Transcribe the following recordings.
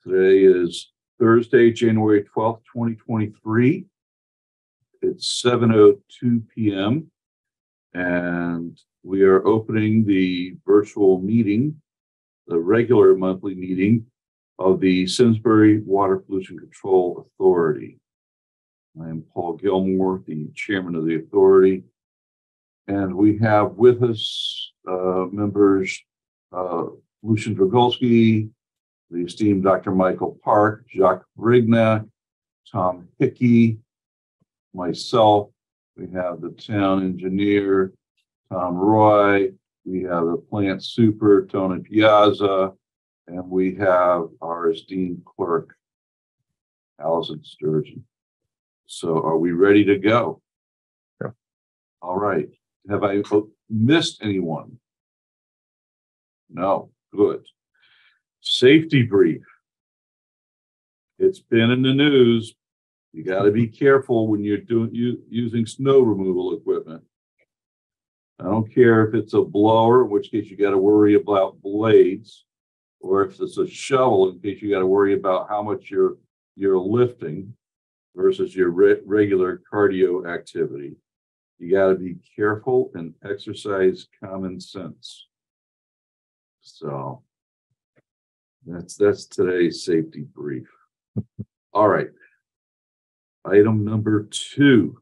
Today is Thursday, January 12th, 2023. It's 7:02 p.m. and we are opening the virtual meeting, the regular monthly meeting of the Simsbury Water Pollution Control Authority. I am Paul Gilmore, the chairman of the authority, and we have with us members Lucian Dragulski, the esteemed Dr. Michael Park, Jacques Brignac, Tom Hickey, myself. We have the town engineer, Tom Roy. We have the plant super, Tony Piazza, and we have our esteemed clerk, Allison Sturgeon. So are we ready to go? Yeah. All right. Have I missed anyone? No. Good. Safety brief. It's been in the news. You got to be careful when you're using snow removal equipment. I don't care if it's a blower, in which case you got to worry about blades, or if it's a shovel, in case you got to worry about how much you're lifting versus your regular cardio activity. You got to be careful and exercise common sense. So that's today's safety brief. All right. Item number 2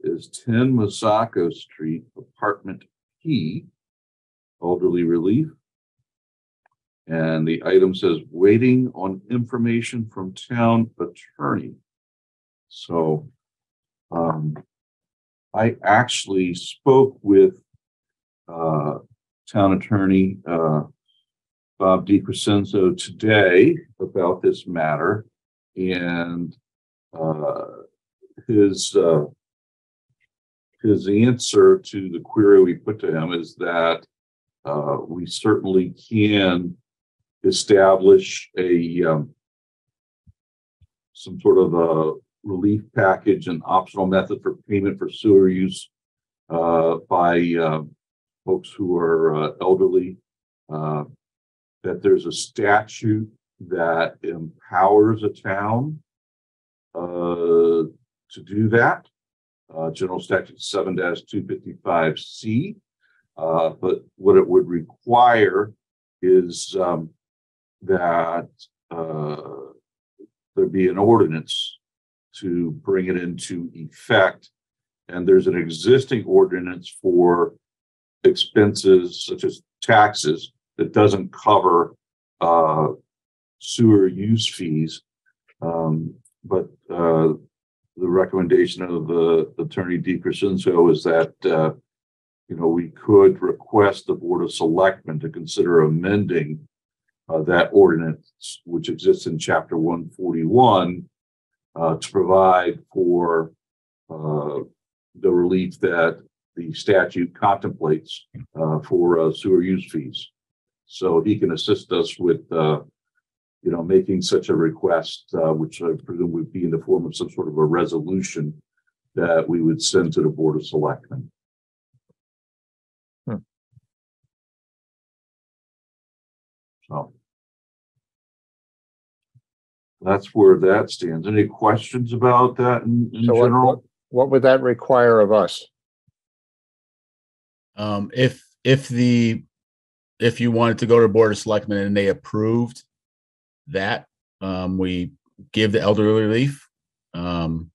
is 10 Masako Street, Apartment P, elderly relief. And the item says waiting on information from town attorney. So I actually spoke with town attorney Bob DiCrescenzo today about this matter, and his answer to the query we put to him is that we certainly can establish some sort of a relief package and optional method for payment for sewer use by folks who are elderly. That there's a statute that empowers a town to do that. General Statute 7-255C. But what it would require is that there be an ordinance to bring it into effect. And there's an existing ordinance for expenses such as taxes that doesn't cover sewer use fees. But the recommendation of the attorney DiCrescenzo is that we could request the Board of Selectmen to consider amending that ordinance, which exists in Chapter 141, to provide for the relief that the statute contemplates for sewer use fees. So he can assist us with, making such a request, which I presume would be in the form of some sort of a resolution that we would send to the Board of Selectmen. So that's where that stands. Any questions about that in general? What would that require of us? If you wanted to go to the Board of Selectmen and they approved that, we give the elderly relief, and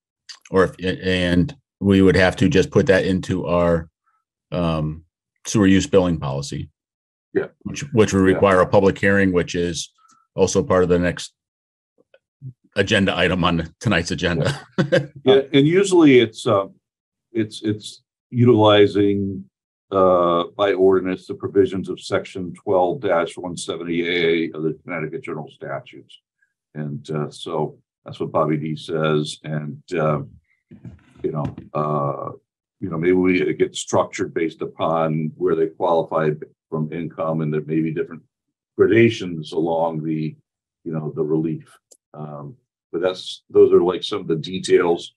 we would have to just put that into our sewer use billing policy. Yeah, which would require a public hearing, which is also part of the next agenda item on tonight's agenda. Yeah, and usually it's utilizing by ordinance the provisions of Section 12-170A of the Connecticut General Statutes, and so that's what Bobby D says. And maybe it gets structured based upon where they qualify from income, and there may be different gradations along the relief. But those are like some of the details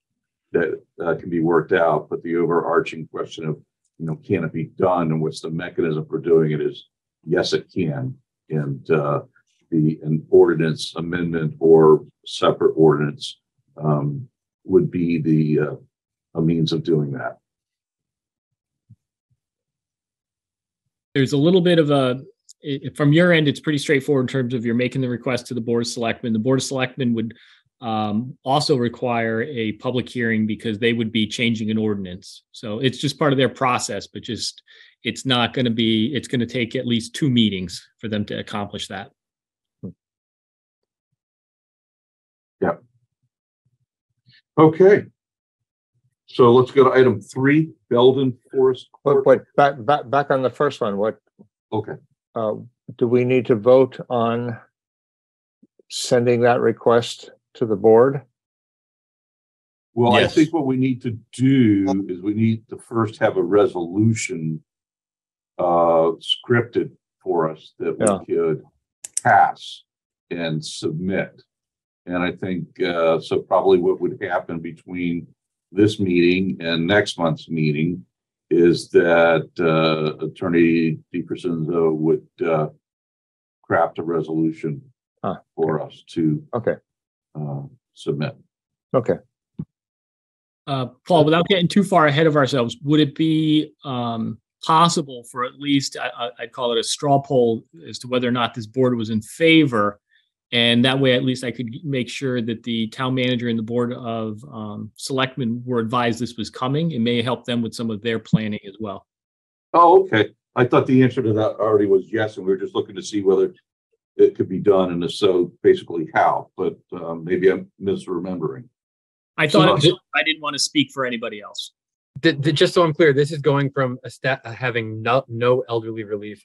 that can be worked out. But the overarching question of, can it be done and what's the mechanism for doing it is, yes, it can. and an ordinance amendment or separate ordinance would be a means of doing that. There's a little bit of from your end, it's pretty straightforward in terms of you're making the request to the Board of Selectmen. The Board of Selectmen would also require a public hearing because they would be changing an ordinance. So it's just part of their process, but it's not going to be, it's going to take at least 2 meetings for them to accomplish that. Yeah. Okay. So let's go to item 3, Belden Forest Court. But back on the first one, what, Okay. do we need to vote on sending that request to the board? Well, Yes. I think what we need to do is we need to first have a resolution scripted for us that we could pass and submit. And I think so probably what would happen between this meeting and next month's meeting is that Attorney DiCrescenzo would craft a resolution for us to submit. Okay. Paul, without getting too far ahead of ourselves, would it be possible for at least, I'd call it a straw poll as to whether or not this board was in favor? And that way, at least I could make sure that the town manager and the Board of Selectmen were advised this was coming. It may help them with some of their planning as well. Oh, okay. I thought the answer to that already was yes, and we were just looking to see whether it could be done, and if so, basically how. But maybe I'm misremembering. I thought I didn't want to speak for anybody else. Just so I'm clear, this is going from having no elderly relief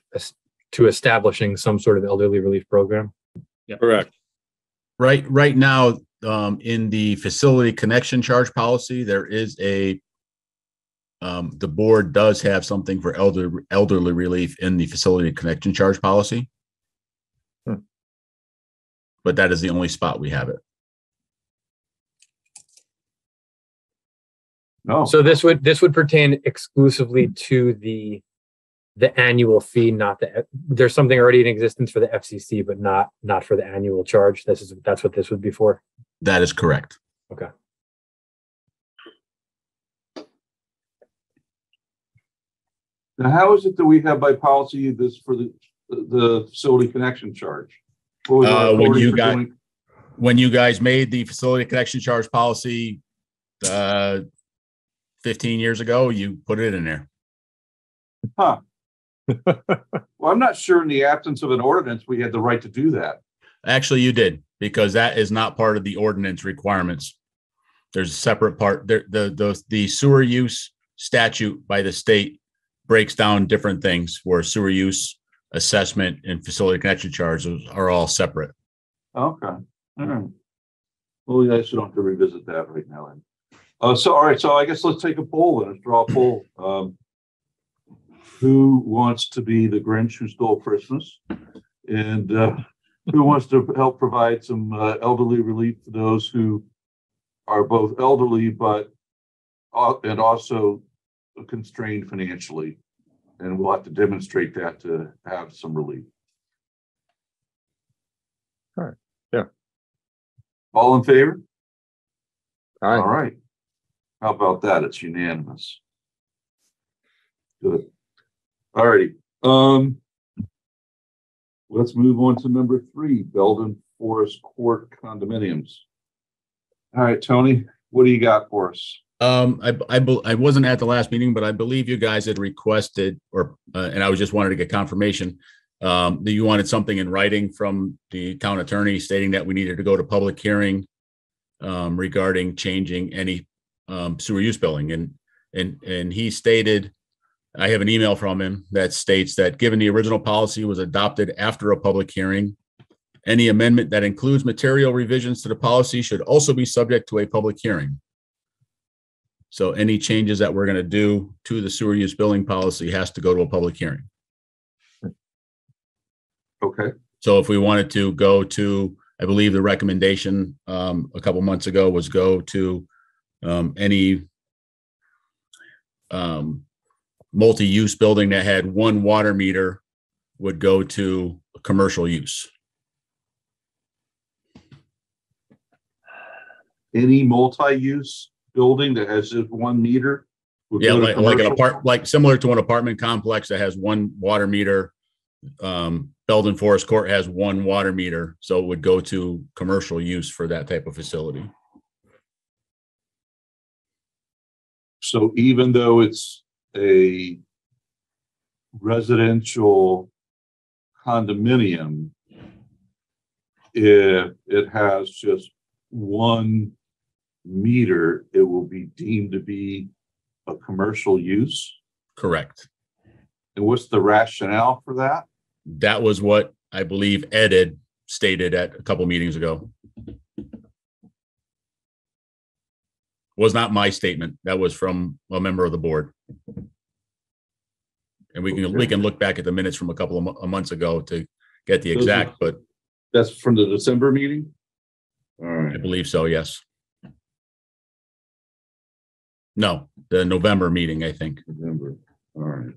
to establishing some sort of elderly relief program. Yep. Correct. Right now, in the facility connection charge policy, there is the board does have something for elderly relief in the facility connection charge policy. But that is the only spot we have it. No. So this would pertain exclusively to the annual fee, not there's something already in existence for the FCC, but not for the annual charge. That's what this would be for. That is correct. Okay. Now, how is it that we have by policy this for the facility connection charge? What was our authority for doing? When you guys made the facility connection charge policy 15 years ago, you put it in there. Huh. Well, I'm not sure in the absence of an ordinance, we had the right to do that. Actually, you did, because that is not part of the ordinance requirements. There's a separate part. The sewer use statute by the state breaks down different things where sewer use assessment and facility connection charges are all separate. Okay. All right. Well, I should have to revisit that right now. Then. So, all right. So I guess let's take a poll and draw a poll. Who wants to be the Grinch who stole Christmas? And who wants to help provide some elderly relief to those who are both elderly, but and also constrained financially? And we'll have to demonstrate that to have some relief. All right. Yeah. All in favor? All All right. How about that? It's unanimous. Good. All righty. Let's move on to number 3, Belden Forest Court condominiums. All right, Tony, what do you got for us? I wasn't at the last meeting, but I believe you guys had requested, and I was just wanted to get confirmation that you wanted something in writing from the town attorney stating that we needed to go to public hearing regarding changing any sewer use billing, and he stated, I have an email from him that states that given the original policy was adopted after a public hearing, any amendment that includes material revisions to the policy should also be subject to a public hearing. So any changes that we're going to do to the sewer use billing policy has to go to a public hearing. Okay. So if we wanted to go to, I believe the recommendation a couple months ago was go to any multi-use building that had one water meter would go to commercial use. Any multi-use building that has just 1 meter? would Yeah, go to like an commercial? like similar to an apartment complex that has 1 water meter. Belden Forest Court has 1 water meter, so it would go to commercial use for that type of facility. So even though it's a residential condominium, if it has just 1 meter, it will be deemed to be a commercial use? Correct. And what's the rationale for that? That was what I believe Ed had stated at a couple meetings ago. Was not my statement. That was from a member of the board. And we can look back at the minutes from a couple of months ago to get the exact, but That's from the December meeting? All I right. believe so, yes. No, the November meeting, I think. November. All right.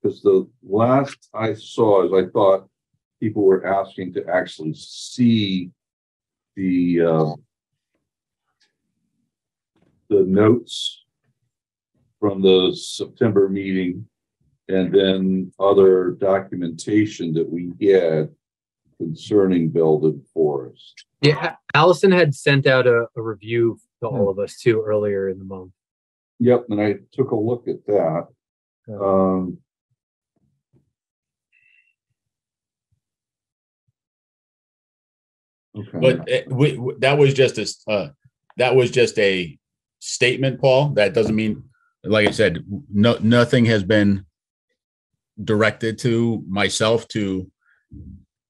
Because the last I saw is I thought people were asking to actually see the notes from the September meeting and then other documentation that we had concerning Belden Forest. Yeah, Allison had sent out a review to all of us too earlier in the month. Yep, and I took a look at that. Okay. But that was just a statement, Paul. That doesn't mean, like I said, nothing has been directed to myself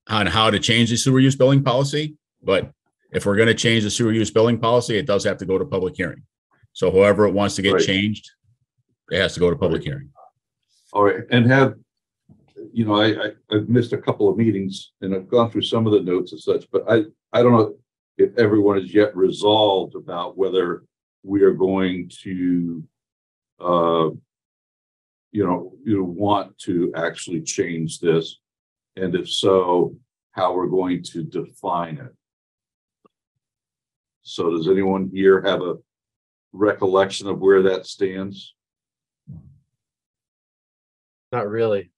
on how to change the sewer use billing policy. But if we're going to change the sewer use billing policy, it does have to go to public hearing. So whoever it wants to get changed, it has to go to public hearing. All right, and I've missed a couple of meetings and I've gone through some of the notes and such, but I don't know if everyone is yet resolved about whether we are going to, want to actually change this, and if so, how we're going to define it. So does anyone here have a recollection of where that stands? Not really.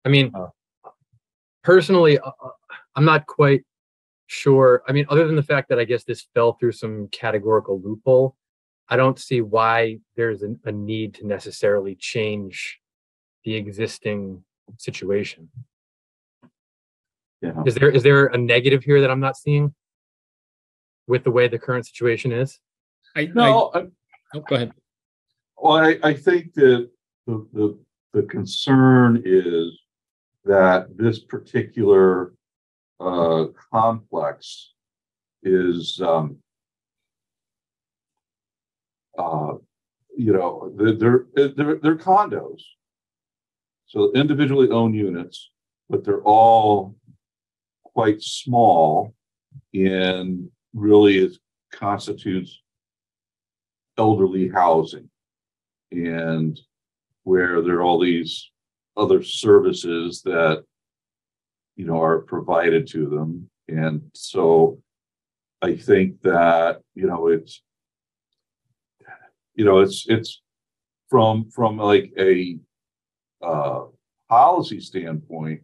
I mean, personally, I'm not quite sure. I mean, other than the fact that I guess this fell through some categorical loophole, I don't see why there's a need to necessarily change the existing situation. Yeah. Is there a negative here that I'm not seeing with the way the current situation is? Go ahead. Well, I think that the concern is that this particular complex is, they're condos, so individually owned units, but they're all quite small, and really it constitutes elderly housing, and where there are all these other services that are provided to them. And so I think that it's from like a policy standpoint,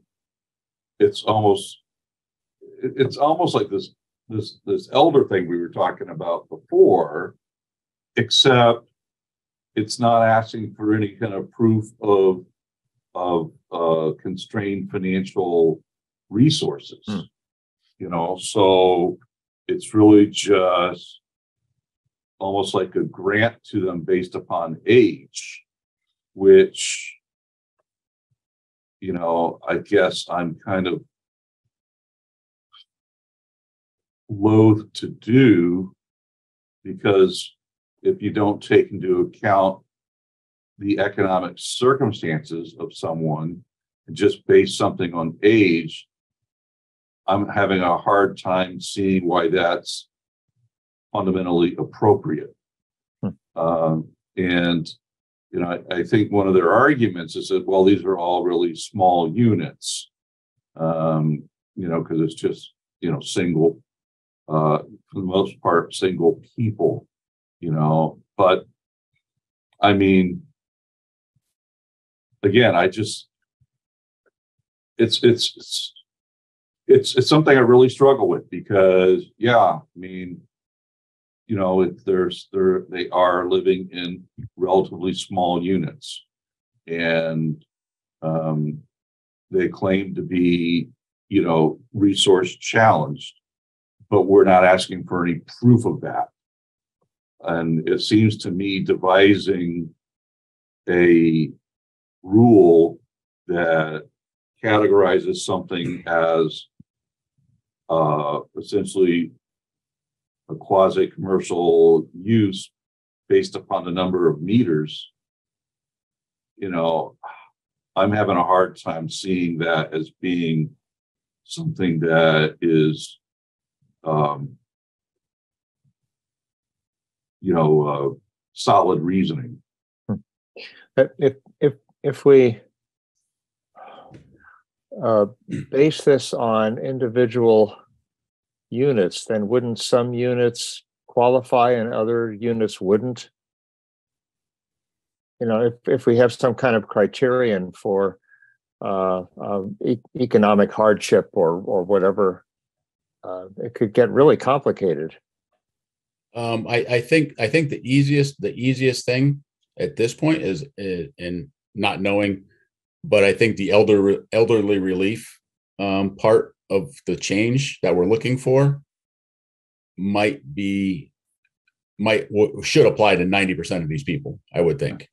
it's almost like this elder thing we were talking about before, except it's not asking for any kind of proof of constrained financial resources. So it's really just almost like a grant to them based upon age, which I guess I'm kind of loath to do, because if you don't take into account the economic circumstances of someone and just base something on age, I'm having a hard time seeing why that's fundamentally appropriate. Hmm. And, you know, I think one of their arguments is that, well, these are all really small units, you know, because it's just, you know, single, for the most part, single people, you know, but I mean, again, it's something I really struggle with because, yeah, I mean, you know, they are living in relatively small units, and they claim to be, you know, resource challenged, but we're not asking for any proof of that. And it seems to me devising a rule that categorizes something as essentially a quasi-commercial use based upon the number of meters, you know, I'm having a hard time seeing that as being something that is, you know, solid reasoning. If we base this on individual units, then wouldn't some units qualify and other units wouldn't? You know, if we have some kind of criterion for economic hardship or whatever, it could get really complicated. I think the easiest thing at this point is in not knowing, but I think the elderly relief part of the change that we're looking for should apply to 90% of these people, I would think.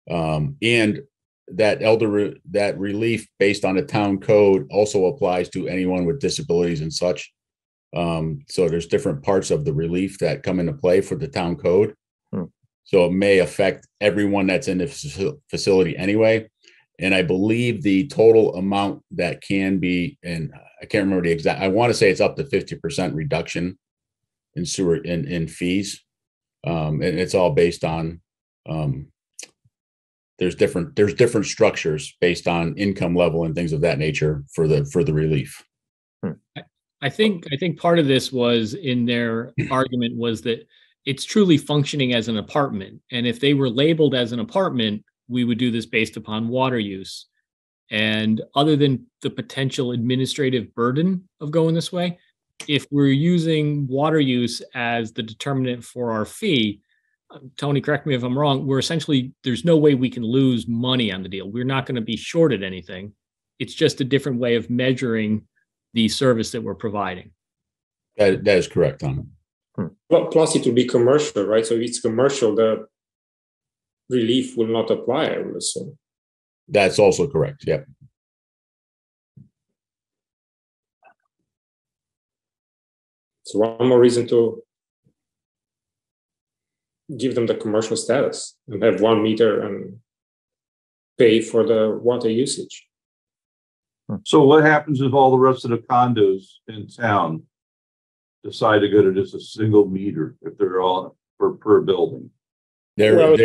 And that relief based on a town code also applies to anyone with disabilities and such. So there's different parts of the relief that come into play for the town code. So it may affect everyone that's in the facility anyway. And I believe the total amount that can be, and I can't remember the exact, I want to say it's up to 50% reduction in sewer in fees. And it's all based on, there's different structures based on income level and things of that nature for the relief. I think part of this was in their argument was that it's truly functioning as an apartment. And if they were labeled as an apartment, we would do this based upon water use. And other than the potential administrative burden of going this way, if we're using water use as the determinant for our fee, Tony, correct me if I'm wrong, there's no way we can lose money on the deal. We're not going to be shorted anything. It's just a different way of measuring the service that we're providing. That is correct, Tom. Plus, it will be commercial, right? So if it's commercial, the relief will not apply, I would assume. That's also correct. Yep. So one more reason to give them the commercial status and have 1 meter and pay for the water usage. So what happens if all the rest of the condos in town decide to go to just a single meter if they're all per building? How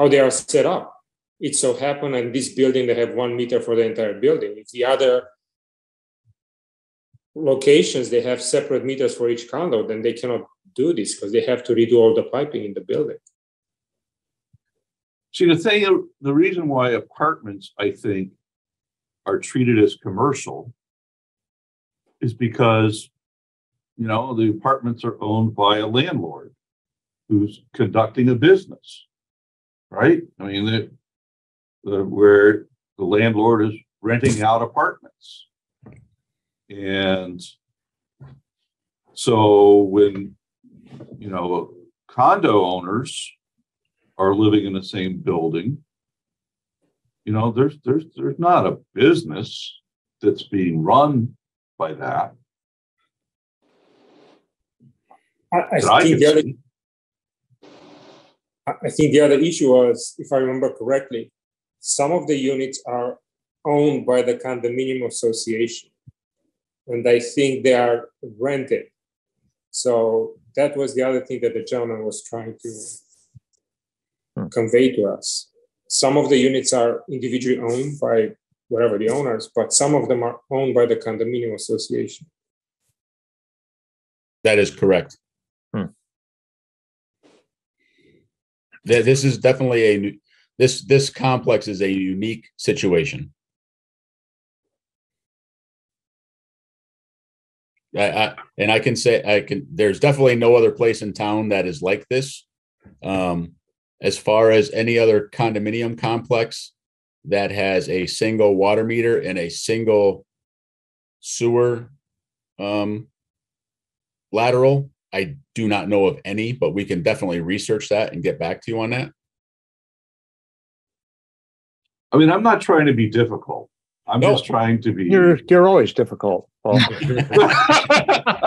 they are set up. It so happen in this building they have 1 meter for the entire building. If the other locations they have separate meters for each condo, then they cannot do this because they have to redo all the piping in the building. See, the reason why apartments, I think, are treated as commercial is because, you know, the apartments are owned by a landlord who's conducting a business, right? I mean, where the landlord is renting out apartments. And so when, you know, condo owners are living in the same building, you know, there's not a business that's being run by that. I think the other issue was, if I remember correctly, some of the units are owned by the condominium association, and I think they are rented So that was the other thing that the gentleman was trying to convey to us. Some of the units are individually owned by whatever the owners, but some of them are owned by the condominium association. That is correct. This is definitely this complex is a unique situation. And I can say there's definitely no other place in town that is like this. As far as any other condominium complex that has a single water meter and a single sewer lateral, I do not know of any, but we can definitely research that and get back to you on that. I mean, I'm not trying to be difficult. I'm just trying to be. You're always difficult, Paul.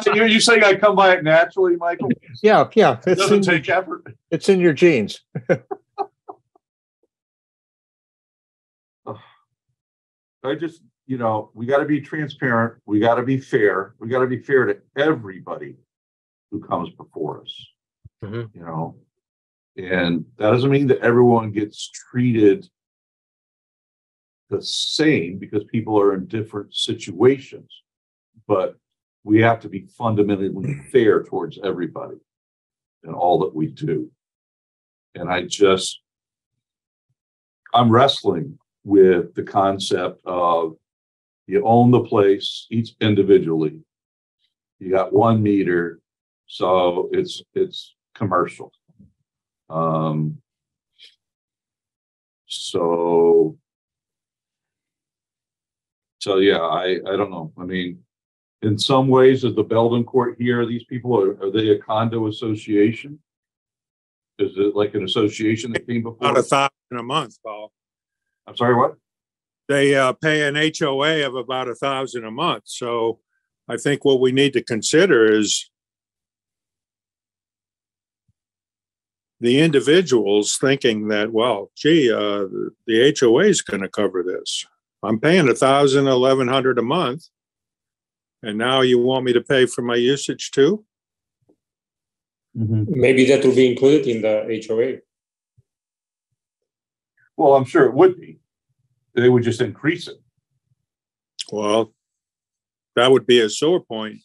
You saying I come by it naturally, Michael? Yeah. It doesn't take effort. It's in your genes. I just, we got to be transparent. We got to be fair. We got to be fair to everybody who comes before us. And that doesn't mean that everyone gets treated the same because people are in different situations, but we have to be fundamentally fair towards everybody in all that we do. And I'm wrestling with the concept of you own the place each individually. You got one meter, so it's commercial. So yeah, I don't know. I mean, in some ways, is the Belden Court here, these people, are they a condo association? Is it like an association that came before? About $1,000 a month, Paul. I'm sorry, what? They pay an HOA of about $1,000 a month. So I think what we need to consider is the individuals thinking that, well, gee, the HOA is going to cover this. I'm paying $1,000, $1,100 a month, and now you want me to pay for my usage too? Maybe that will be included in the HOA. Well, I'm sure it would be. They would just increase it. Well, that would be a sore point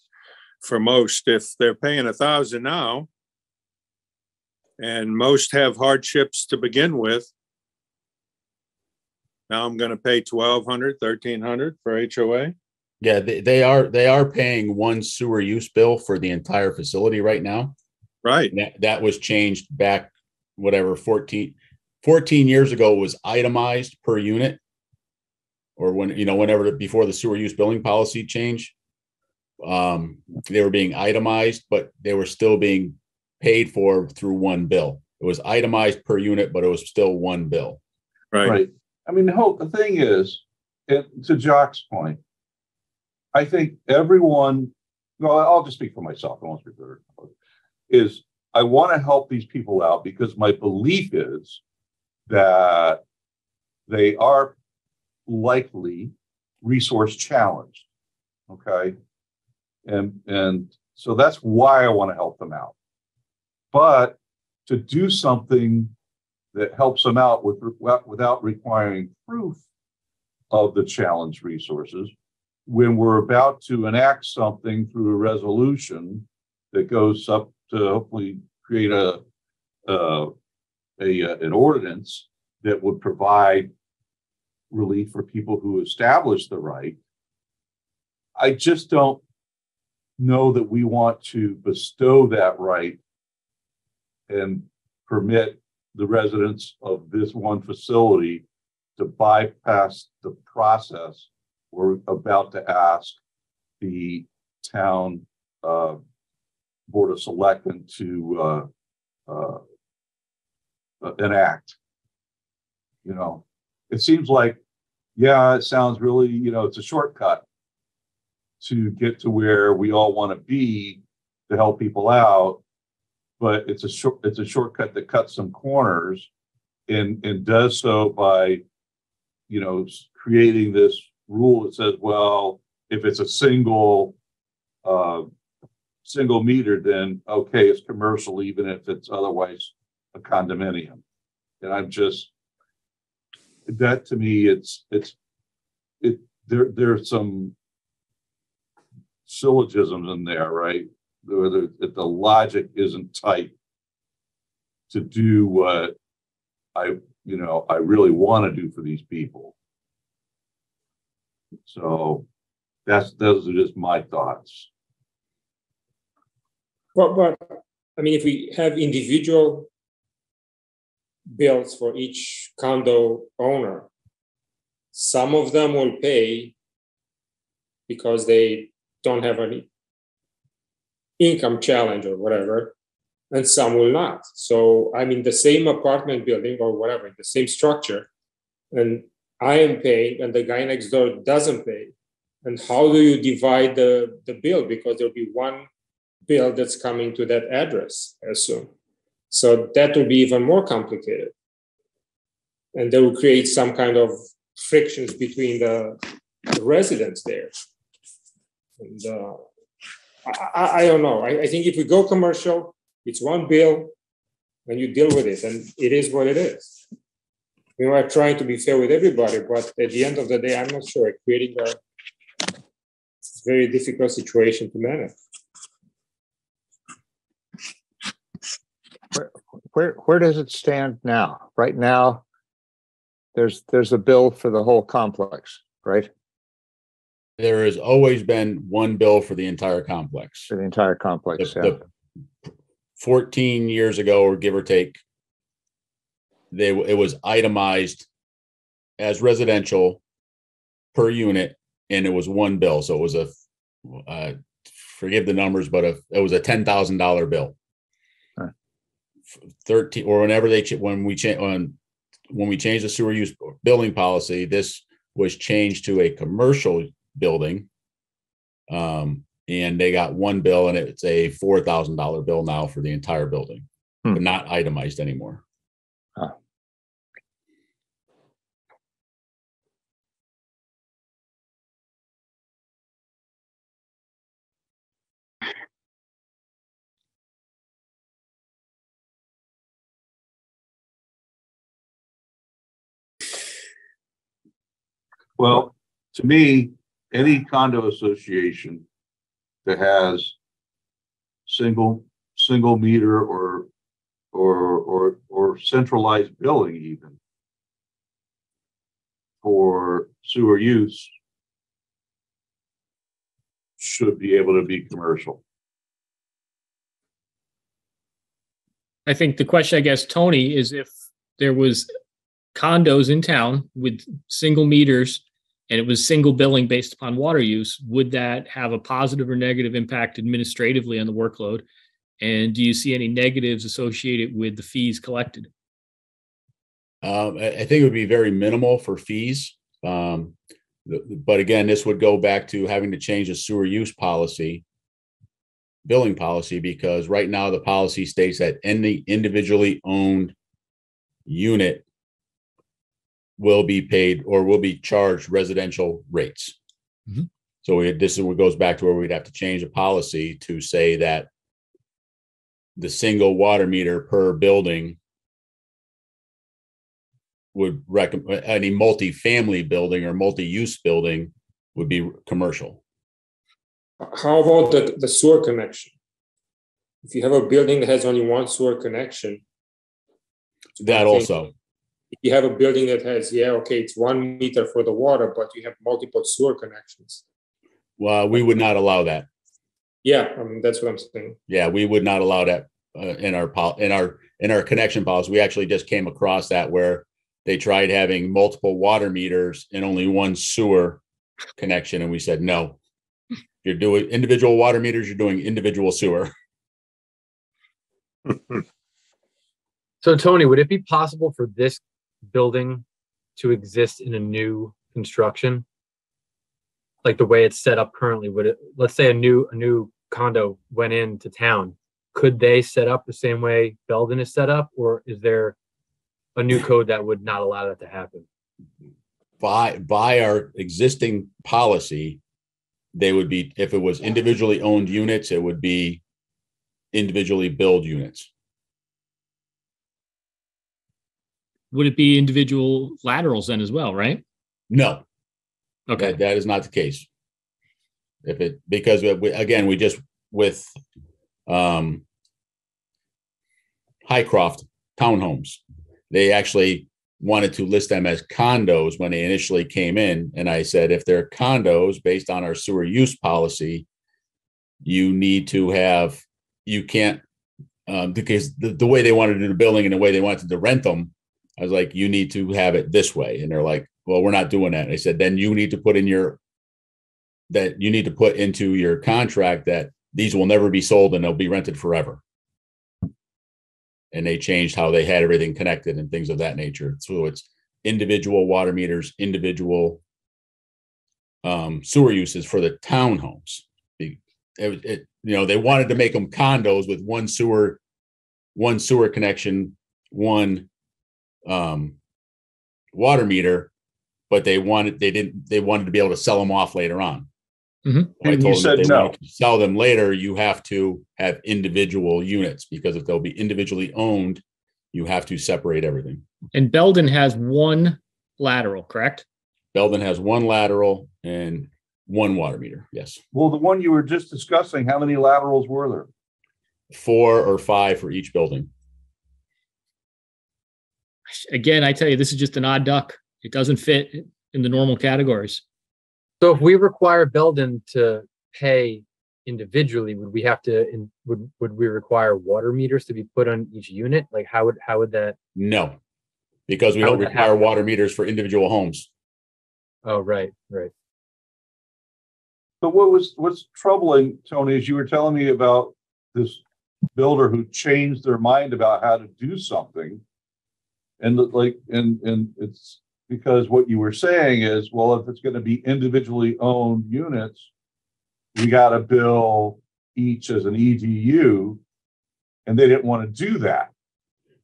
for most. If they're paying $1,000 now, and most have hardships to begin with, now I'm going to pay $1,200, $1,300 for HOA. Yeah, they are paying one sewer use bill for the entire facility right now. Right. That was changed back, 14 years ago. It was itemized per unit, or whenever before the sewer use billing policy change, they were being itemized, but they were still being paid for through one bill. It was itemized per unit, but it was still one bill. Right. I mean, the thing is, to Jock's point, I think everyone, well, I'll just speak for myself. I won't speak for everyone. Is I want to help these people out because my belief is that they are likely resource challenged. Okay. And so that's why I want to help them out. But to do something that helps them out without requiring proof of the challenged resources, when we're about to enact something through a resolution that goes up to hopefully create an ordinance that would provide relief for people who establish the right, I just don't know that we want to bestow that right and permit the residents of this one facility to bypass the process we're about to ask the town Board of Selectmen to enact. It seems like, yeah, it sounds really, it's a shortcut to get to where we all want to be to help people out, but it's a shortcut that cuts some corners and does so by, creating this rule that says, well, if it's a single single meter, then okay, it's commercial, even if it's otherwise a condominium. And I'm just, that to me, there's some syllogisms in there, right? The logic isn't tight to do what I really want to do for these people. So those are just my thoughts. But I mean, if we have individual bills for each condo owner, some of them will pay because they don't have any income challenge or whatever, and some will not. So I'm in the same apartment building or whatever, the same structure, and I am paying and the guy next door doesn't pay. And how do you divide the bill? Because there'll be one bill that's coming to that address, I assume. So that will be even more complicated. And they will create some kind of frictions between the residents there. And I don't know. I think if we go commercial, it's one bill and you deal with it, and it is what it is. We are trying to be fair with everybody, but at the end of the day, I'm not sure. Creating a very difficult situation to manage. Where does it stand now? Right now, there's a bill for the whole complex, right? There has always been one bill for the entire complex. For the entire complex, yeah. 14 years ago, or give or take, it was itemized as residential per unit, and it was one bill. So it was forgive the numbers, but it was a $10,000 bill. Huh. 13 or whenever when we changed the sewer use billing policy, this was changed to a commercial building, and they got one bill, and it's a $4,000 bill now for the entire building, but not itemized anymore. Huh. Well, to me, any condo association that has single meter or centralized billing even for sewer use should be able to be commercial. I think the question, I guess, Tony, is if there was condos in town with single meters and it was single billing based upon water use, would that have a positive or negative impact administratively on the workload? And do you see any negatives associated with the fees collected? I think it would be very minimal for fees. But again, this would go back to having to change the sewer use policy, billing policy, because right now the policy states that any individually owned unit will be paid or will be charged residential rates. Mm-hmm. So this is what goes back to where we'd have to change the policy to say that the single water meter per building would recommend any multi-family building or multi-use building would be commercial. How about the sewer connection? If you have a building that has only one sewer connection, that also. If you have a building that has, it's 1 meter for the water, but you have multiple sewer connections. Well, we would not allow that. Yeah, I mean, that's what I'm saying. Yeah, we would not allow that in our connection policy. We actually just came across that where they tried having multiple water meters and only one sewer connection, and we said no. You're doing individual water meters, you're doing individual sewer. So, Tony, would it be possible for this building to exist in a new construction? Like the way it's set up currently, would it, let's say a new condo went into town, could they set up the same way Belden is set up, or is there a new code that would not allow that to happen? By our existing policy, they would be, if it was individually owned units, it would be individually billed units. Would it be individual laterals then as well, right? No, Okay. that is not the case. Because again, we just with Highcroft townhomes, they actually wanted to list them as condos when they initially came in. And I said, if they're condos based on our sewer use policy, you need to have, you can't, because the way they wanted to do the building and the way they wanted to rent them, I was like, you need to have it this way. And they're like, well, we're not doing that. And I said, then you need to put into your contract that these will never be sold and they'll be rented forever. And they changed how they had everything connected and things of that nature. So it's individual water meters, individual sewer uses for the townhomes. They wanted to make them condos with one sewer connection, one water meter, but they wanted to be able to sell them off later on. Mm-hmm. I And you told them said if they no. want to sell them later, you have to have individual units, because if they'll be individually owned, you have to separate everything. And Belden has one lateral, correct? Belden has one lateral and one water meter. Yes. Well, the one you were just discussing, how many laterals were there? 4 or 5 for each building. Again, I tell you, this is just an odd duck. It doesn't fit in the normal categories. So if we require Belden to pay individually, would we have to, would we require water meters to be put on each unit? Like how would that? No, because we How don't would that require happen? water meters for individual homes. Oh, right. But what's troubling, Tony, is you were telling me about this builder who changed their mind about how to do something. And it's because what you were saying is, well, if it's going to be individually owned units, we got to bill each as an EDU, and they didn't want to do that.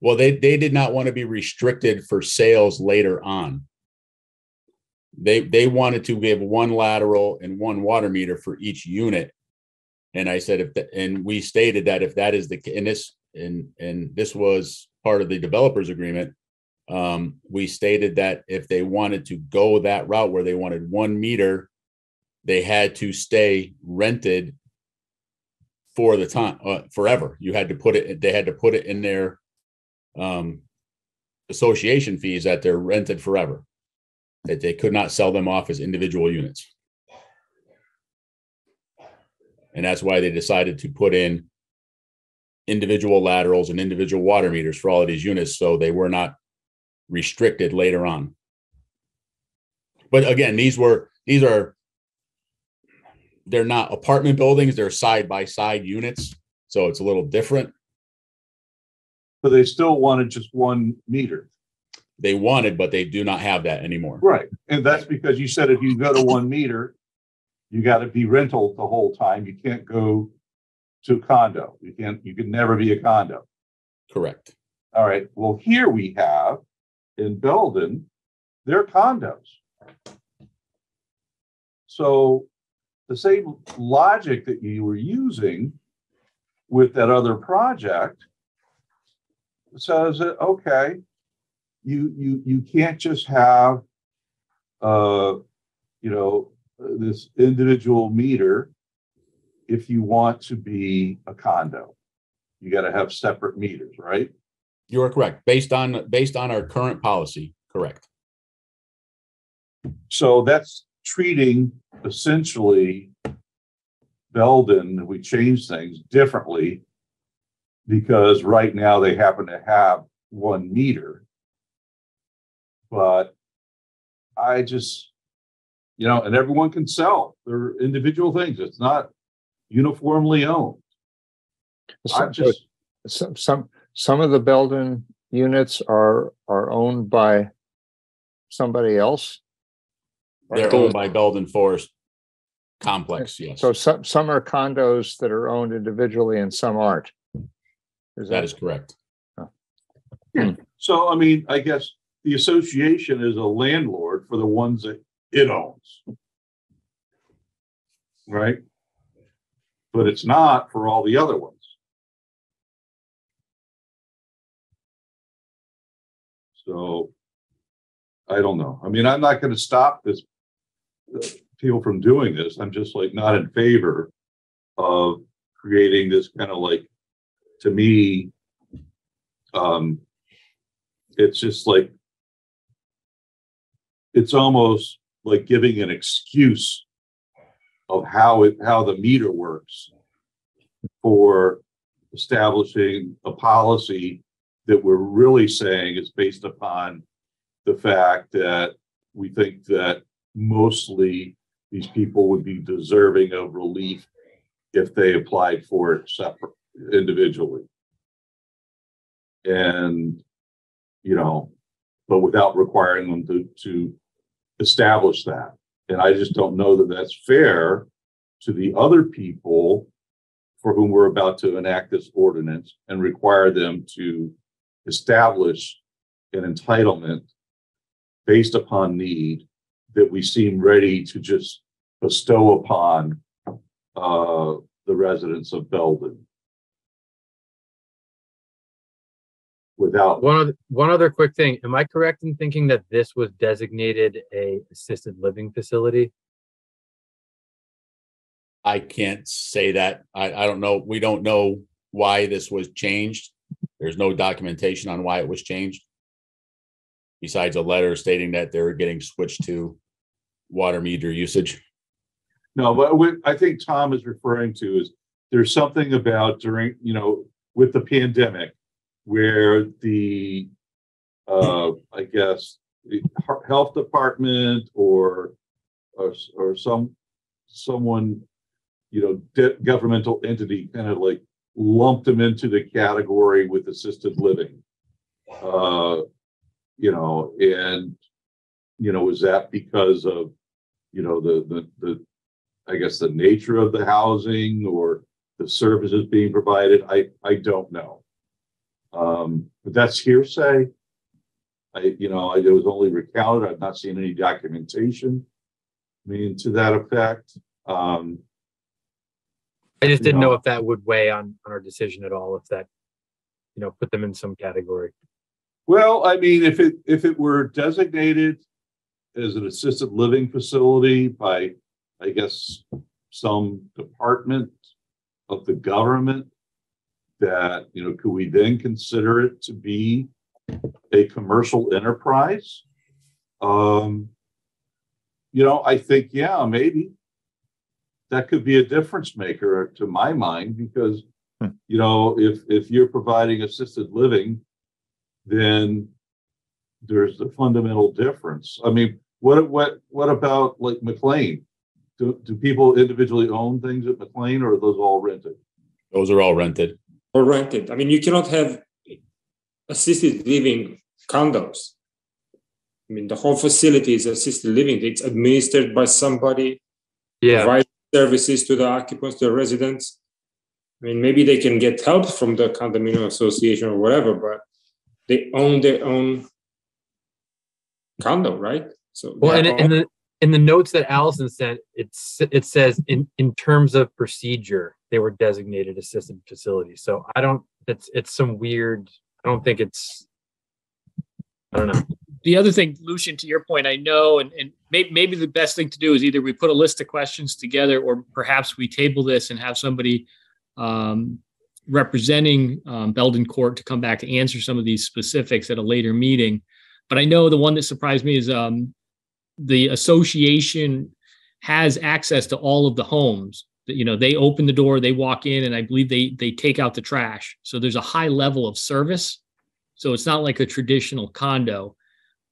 Well, they did not want to be restricted for sales later on. They wanted to give one lateral and one water meter for each unit. And I said, and we stated that if that is and this was part of the developer's agreement, we stated that if they wanted to go that route where they wanted one meter, they had to stay rented for the time, forever. They had to put it in their association fees that they're rented forever, that they could not sell them off as individual units. And that's why they decided to put in individual laterals and individual water meters for all of these units, so they were not restricted later on. But again, they're not apartment buildings, they're side-by-side units, so it's a little different. But they still wanted just one meter. They wanted, but they do not have that anymore. Right. And that's because you said if you go to 1 meter, you got to be rental the whole time. You can't go to a condo. You can never be a condo. Correct. All right. Well, here we have in Belden, they're condos. So the same logic that you were using with that other project says that, okay, you can't just have this individual meter if you want to be a condo. You got to have separate meters, right? You are correct. Based on our current policy, correct. So that's treating essentially Belden, we changed things differently because right now they happen to have 1 meter. But I just, and everyone can sell their individual things. It's not uniformly owned. Some of the Belden units are owned by somebody else. They're owned by Belden Forest Complex, yes. So some are condos that are owned individually and some aren't. That is correct. So, I mean, I guess the association is a landlord for the ones that it owns. right? But it's not for all the other ones. So I don't know. I mean, I'm not going to stop this people from doing this. I'm just like not in favor of creating this kind of like, to me, it's just like, it's almost like giving an excuse of how the meter works for establishing a policy that we're really saying is based upon the fact that we think that mostly these people would be deserving of relief if they applied for it separate individually. And, you know, but without requiring them to establish that. And I just don't know that that's fair to the other people for whom we're about to enact this ordinance and require them to establish an entitlement based upon need that we seem ready to just bestow upon the residents of Belden. Without one other quick thing. Am I correct in thinking that this was designated a assisted living facility? I can't say that. I don't know. We don't know why this was changed. There's no documentation on why it was changed. Besides a letter stating that they're getting switched to water meter usage. No, but what I think Tom is referring to is there's something about during, you know, with the pandemic where the, I guess, the health department or someone, you know, governmental entity kind of like lumped them into the category with assisted living. You know, and, you know, is that because of, you know, the I guess the nature of the housing or the services being provided? I don't know. But that's hearsay. It was only recounted. I've not seen any documentation, I mean, to that effect. I just didn't know if that would weigh on our decision at all, if that, you know, put them in some category. Well, I mean, if it were designated as an assisted living facility by, I guess, some department of the government, that, you know, could we then consider it to be a commercial enterprise? You know, I think, yeah, maybe that could be a difference maker to my mind, because, you know, if you're providing assisted living, then there's the fundamental difference. I mean, what about like McLean? Do people individually own things at McLean, or are those all rented? Those are all rented. Or rented. I mean, you cannot have assisted living condos. I mean, the whole facility is assisted living. It's administered by somebody. Yeah. Provide services to the occupants, the residents. I mean, maybe they can get help from the condominium association or whatever, but they own their own condo, right? So, well, and in the notes that Allison sent, it says in terms of procedure, they were designated assisted facilities. So it's some weird, I don't know. The other thing, Lucian, to your point, I know, and maybe the best thing to do is either we put a list of questions together, or perhaps we table this and have somebody representing Belden Court to come back to answer some of these specifics at a later meeting. But I know the one that surprised me is the association has access to all of the homes. You know, they open the door, they walk in, and I believe they take out the trash. So there's a high level of service. So it's not like a traditional condo,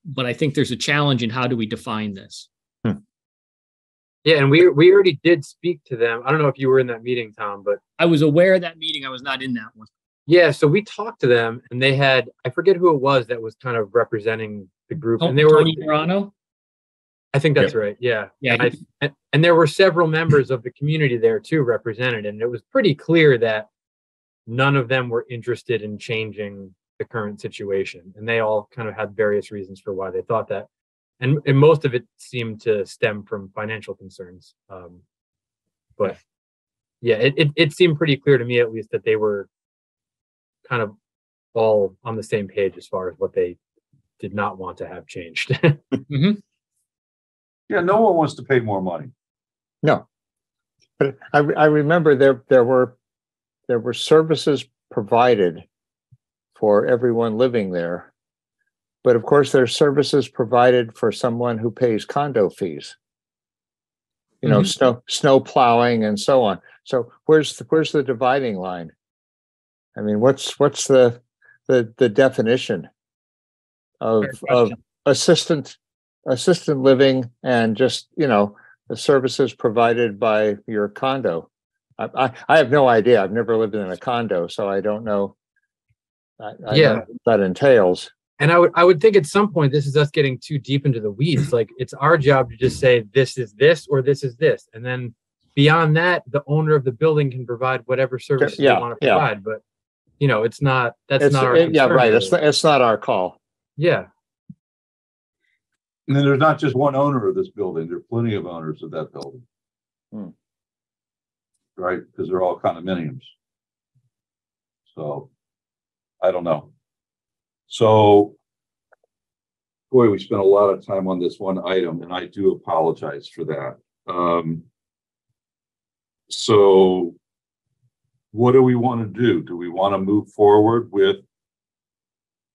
but I think there's a challenge in how do we define this? Yeah, and we already did speak to them. I don't know if you were in that meeting, Tom, but I was aware of that meeting. I was not in that one. Yeah, so we talked to them, and they had, I forget who it was that was kind of representing the group, and they were Tony Morano? I think that's right. Yeah. Yeah. And there were several members of the community there too represented, and it was pretty clear that none of them were interested in changing the current situation, and they all kind of had various reasons for why they thought that, and most of it seemed to stem from financial concerns. But yeah, it seemed pretty clear to me at least that they were kind of all on the same page as far as what they did not want to have changed. Mhm. Yeah, no one wants to pay more money. No, but I remember there were services provided for everyone living there, but of course there's services provided for someone who pays condo fees. You know, snow plowing and so on. So where's the dividing line? I mean, what's the definition of assistant living and just, you know, the services provided by your condo? I have no idea. I've never lived in a condo, so I don't know. I don't know what that entails. And I would think at some point this is us getting too deep into the weeds. Like, it's our job to just say this is this or this is this, and then beyond that, the owner of the building can provide whatever services they want to provide. But you know, it's not. That's not our concern. Yeah, right. Really. It's not our call. Yeah. And then there's not just one owner of this building. There are plenty of owners of that building. Right? Because they're all condominiums. So I don't know. So, boy, we spent a lot of time on this one item, and I do apologize for that. So what do we want to do? Do we want to move forward with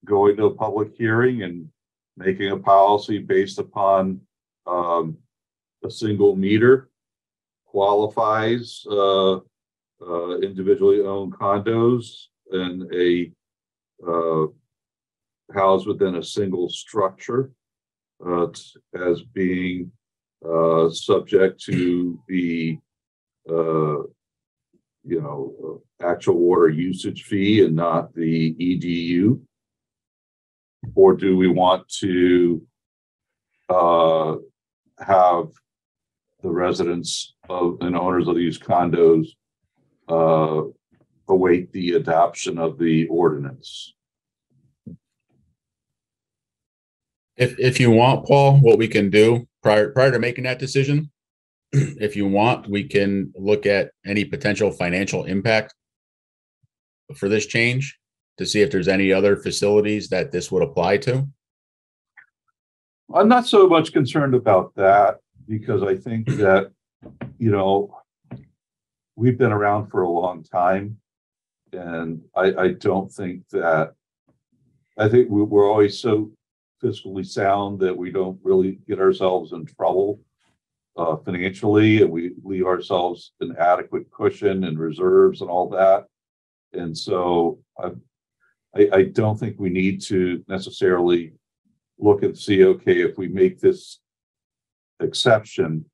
going to a public hearing and making a policy based upon a single meter qualifies individually owned condos and a housed within a single structure as being subject to the actual water usage fee and not the EDU? Or do we want to have the residents and owners of these condos await the adoption of the ordinance? If you want, Paul, what we can do prior to making that decision, if you want, we can look at any potential financial impact for this change to see if there's any other facilities that this would apply to. I'm not so much concerned about that because I think that, you know, we've been around for a long time, and I don't think that, I think we're always so fiscally sound that we don't really get ourselves in trouble financially, and we leave ourselves an adequate cushion and reserves and all that. And so I don't think we need to necessarily look and see, okay, if we make this exception,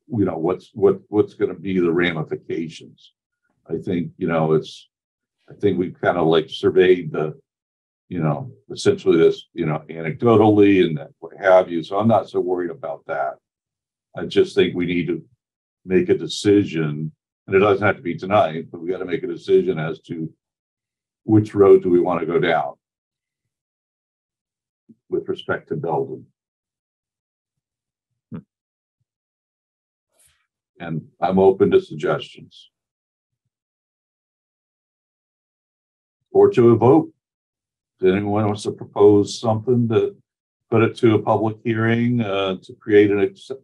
you know, what's going to be the ramifications. I think, you know, I think we've kind of like surveyed the, you know, essentially this, you know, anecdotally and what have you. So I'm not so worried about that. I just think we need to make a decision, and it doesn't have to be tonight, but we got to make a decision as to which road do we want to go down with respect to Belden. And I'm open to suggestions. Or to a vote. If anyone wants to propose something to put it to a public hearing to create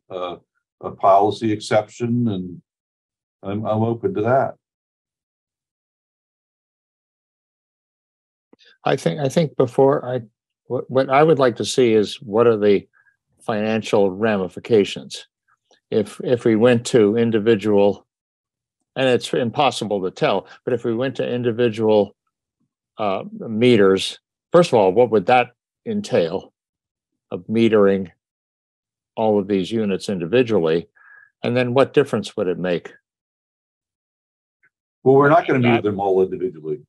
a policy exception, and I'm open to that. I think before what I would like to see is what are the financial ramifications if we went to individual, and it's impossible to tell, but if we went to individual meters, first of all, what would that entail of metering all of these units individually? And then what difference would it make? Well, we're not going to meter them all individually.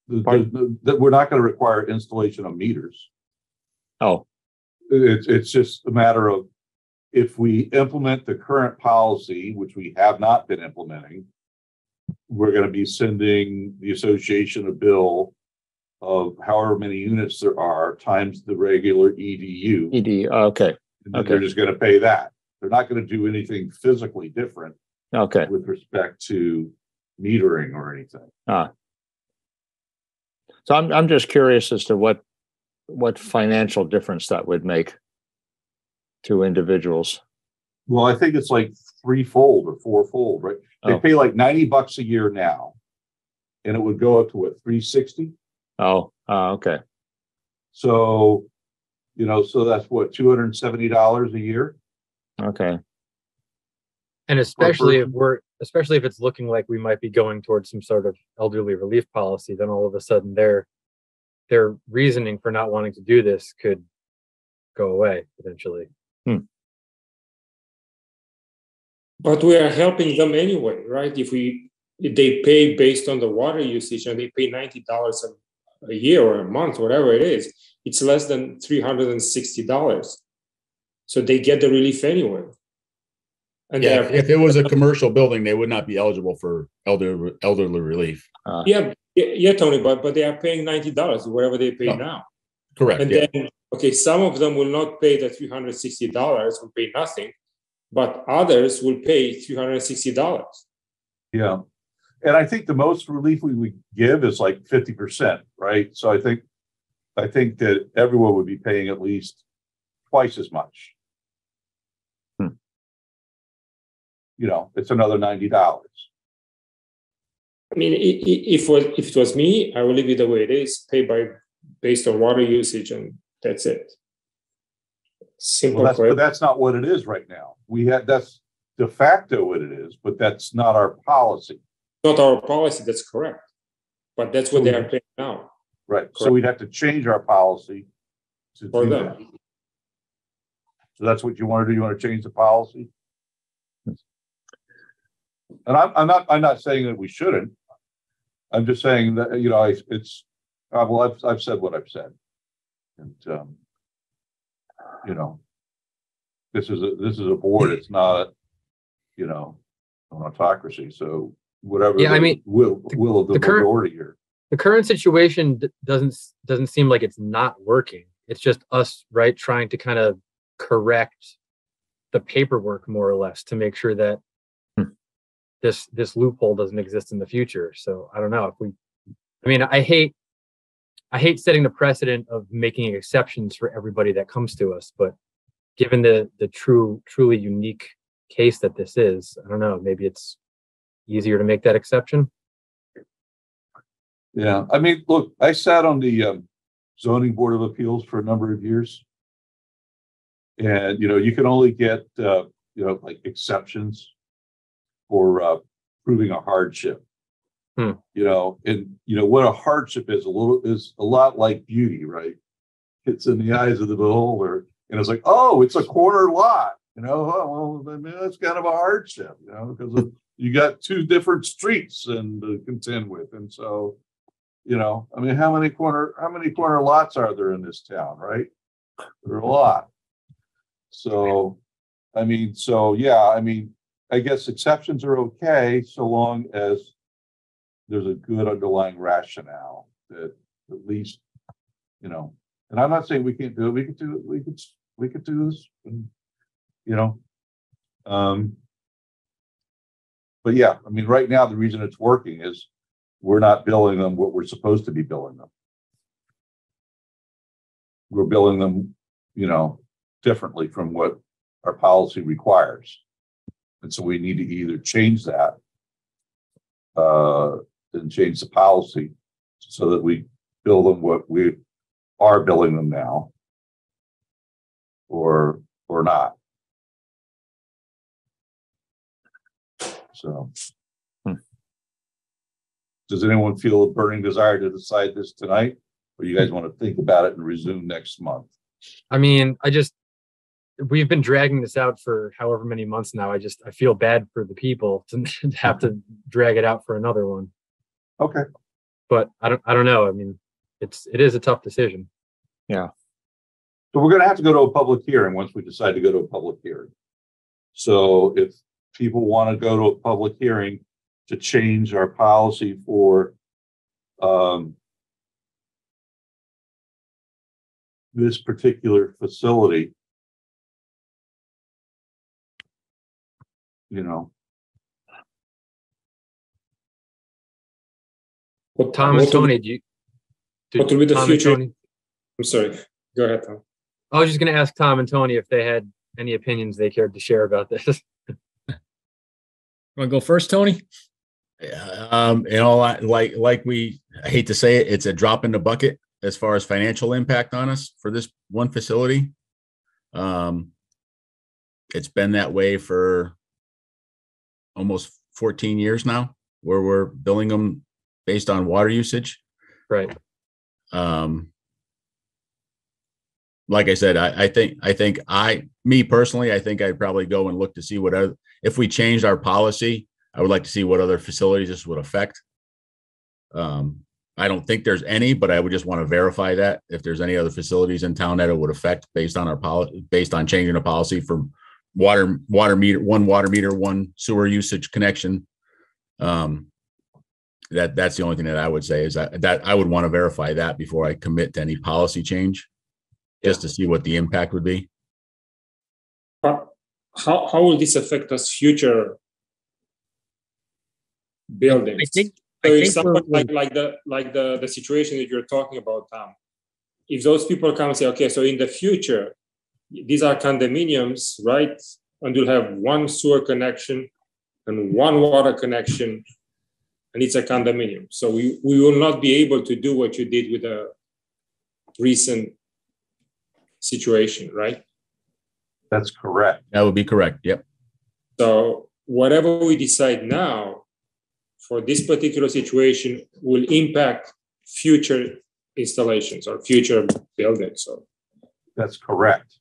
We're not going to require installation of meters. Oh, it's just a matter of, if we implement the current policy, which we have not been implementing, we're going to be sending the association a bill of however many units there are times the regular EDU. okay. And then they're just going to pay that. They're not going to do anything physically different. Okay. with respect to metering or anything. So I'm just curious as to what financial difference that would make to individuals. Well, I think it's like threefold or fourfold, right? They Oh. pay like $90 a year now, and it would go up to what, 360? Oh, okay. So, so that's what, $270 a year? Okay. And especially if it's looking like we might be going towards some sort of elderly relief policy, then all of a sudden their reasoning for not wanting to do this could go away potentially. But we are helping them anyway, right? If they pay based on the water usage and they pay $90 a year or a month, whatever it is, it's less than $360. So they get the relief anyway. And Yeah, if it was a commercial building, they would not be eligible for elderly relief. Yeah, Tony, but they are paying $90, whatever they pay now. Correct. And then, okay, some of them will not pay the $360, will pay nothing, but others will pay $360. Yeah. And I think the most relief we would give is like 50%, right? So I think that everyone would be paying at least twice as much. It's another $90. I mean, if it was me, I would leave it the way it is, based on water usage, and that's it. Simple. But that's not what it is right now. That's de facto what it is, but that's not our policy. Not our policy. That's correct. But that's what they are paying now. Right. Correct. So we'd have to change our policy to do that. So that's what you want to do. You want to change the policy? And I'm not saying that we shouldn't. I'm just saying that I've said what I've said, and this is a board. It's not an autocracy. So whatever. Yeah, I mean, will of the majority here. The current situation doesn't seem like it's not working. It's just us, right, trying to kind of correct the paperwork more or less to make sure that this loophole doesn't exist in the future. So I don't know I hate setting the precedent of making exceptions for everybody that comes to us, but given the truly unique case that this is, I don't know, maybe it's easier to make that exception. Yeah. I mean, look, I sat on the zoning board of appeals for a number of years, and you can only get like exceptions for proving a hardship. And what a hardship is a lot like beauty, right? It's in the eyes of the beholder, and it's like, oh, it's a corner lot, well, I mean, that's kind of a hardship, because you got two different streets and to contend with, and so, I mean, how many corner lots are there in this town, right? There are a lot. So, I guess exceptions are okay so long as there's a good underlying rationale that at least, and I'm not saying we can't do it. We could do this, and, but yeah, I mean, right now the reason it's working is we're not billing them what we're supposed to be billing them. We're billing them, differently from what our policy requires. And so we need to either change that and change the policy so that we bill them what we are billing them now, or not. So does anyone feel a burning desire to decide this tonight, or you guys want to think about it and resume next month? I mean, we've been dragging this out for however many months now. I feel bad for the people to have to drag it out for another one. Okay. But I don't know. I mean, it is a tough decision. Yeah. So we're going to have to go to a public hearing once we decide to go to a public hearing. So if people want to go to a public hearing to change our policy for this particular facility, Well, Tom and Tony, what will be the Tom and future? Tony? I'm sorry. Go ahead, Tom. I was just going to ask Tom and Tony if they had any opinions they cared to share about this. Want to go first, Tony? I hate to say it, it's a drop in the bucket as far as financial impact on us for this one facility. It's been that way for almost 14 years now, where we're billing them based on water usage. Right. Like I said, I think me personally, I think I'd probably go and look to see if we changed our policy, I would like to see what other facilities this would affect. I don't think there's any, but I would just want to verify that if there's any other facilities in town that it would affect based on our policy, based on changing the policy from water meter, one sewer usage connection. That's the only thing that I would say is that I would want to verify that before I commit to any policy change, just to see what the impact would be. How will this affect us future buildings? I think someone like the situation that you're talking about, Tom, if those people come and say, okay, so in the future, these are condominiums, right? And you'll have one sewer connection and one water connection, and it's a condominium. So we will not be able to do what you did with the recent situation, right? That's correct. That would be correct. Yep. So whatever we decide now for this particular situation will impact future installations or future buildings. So that's correct.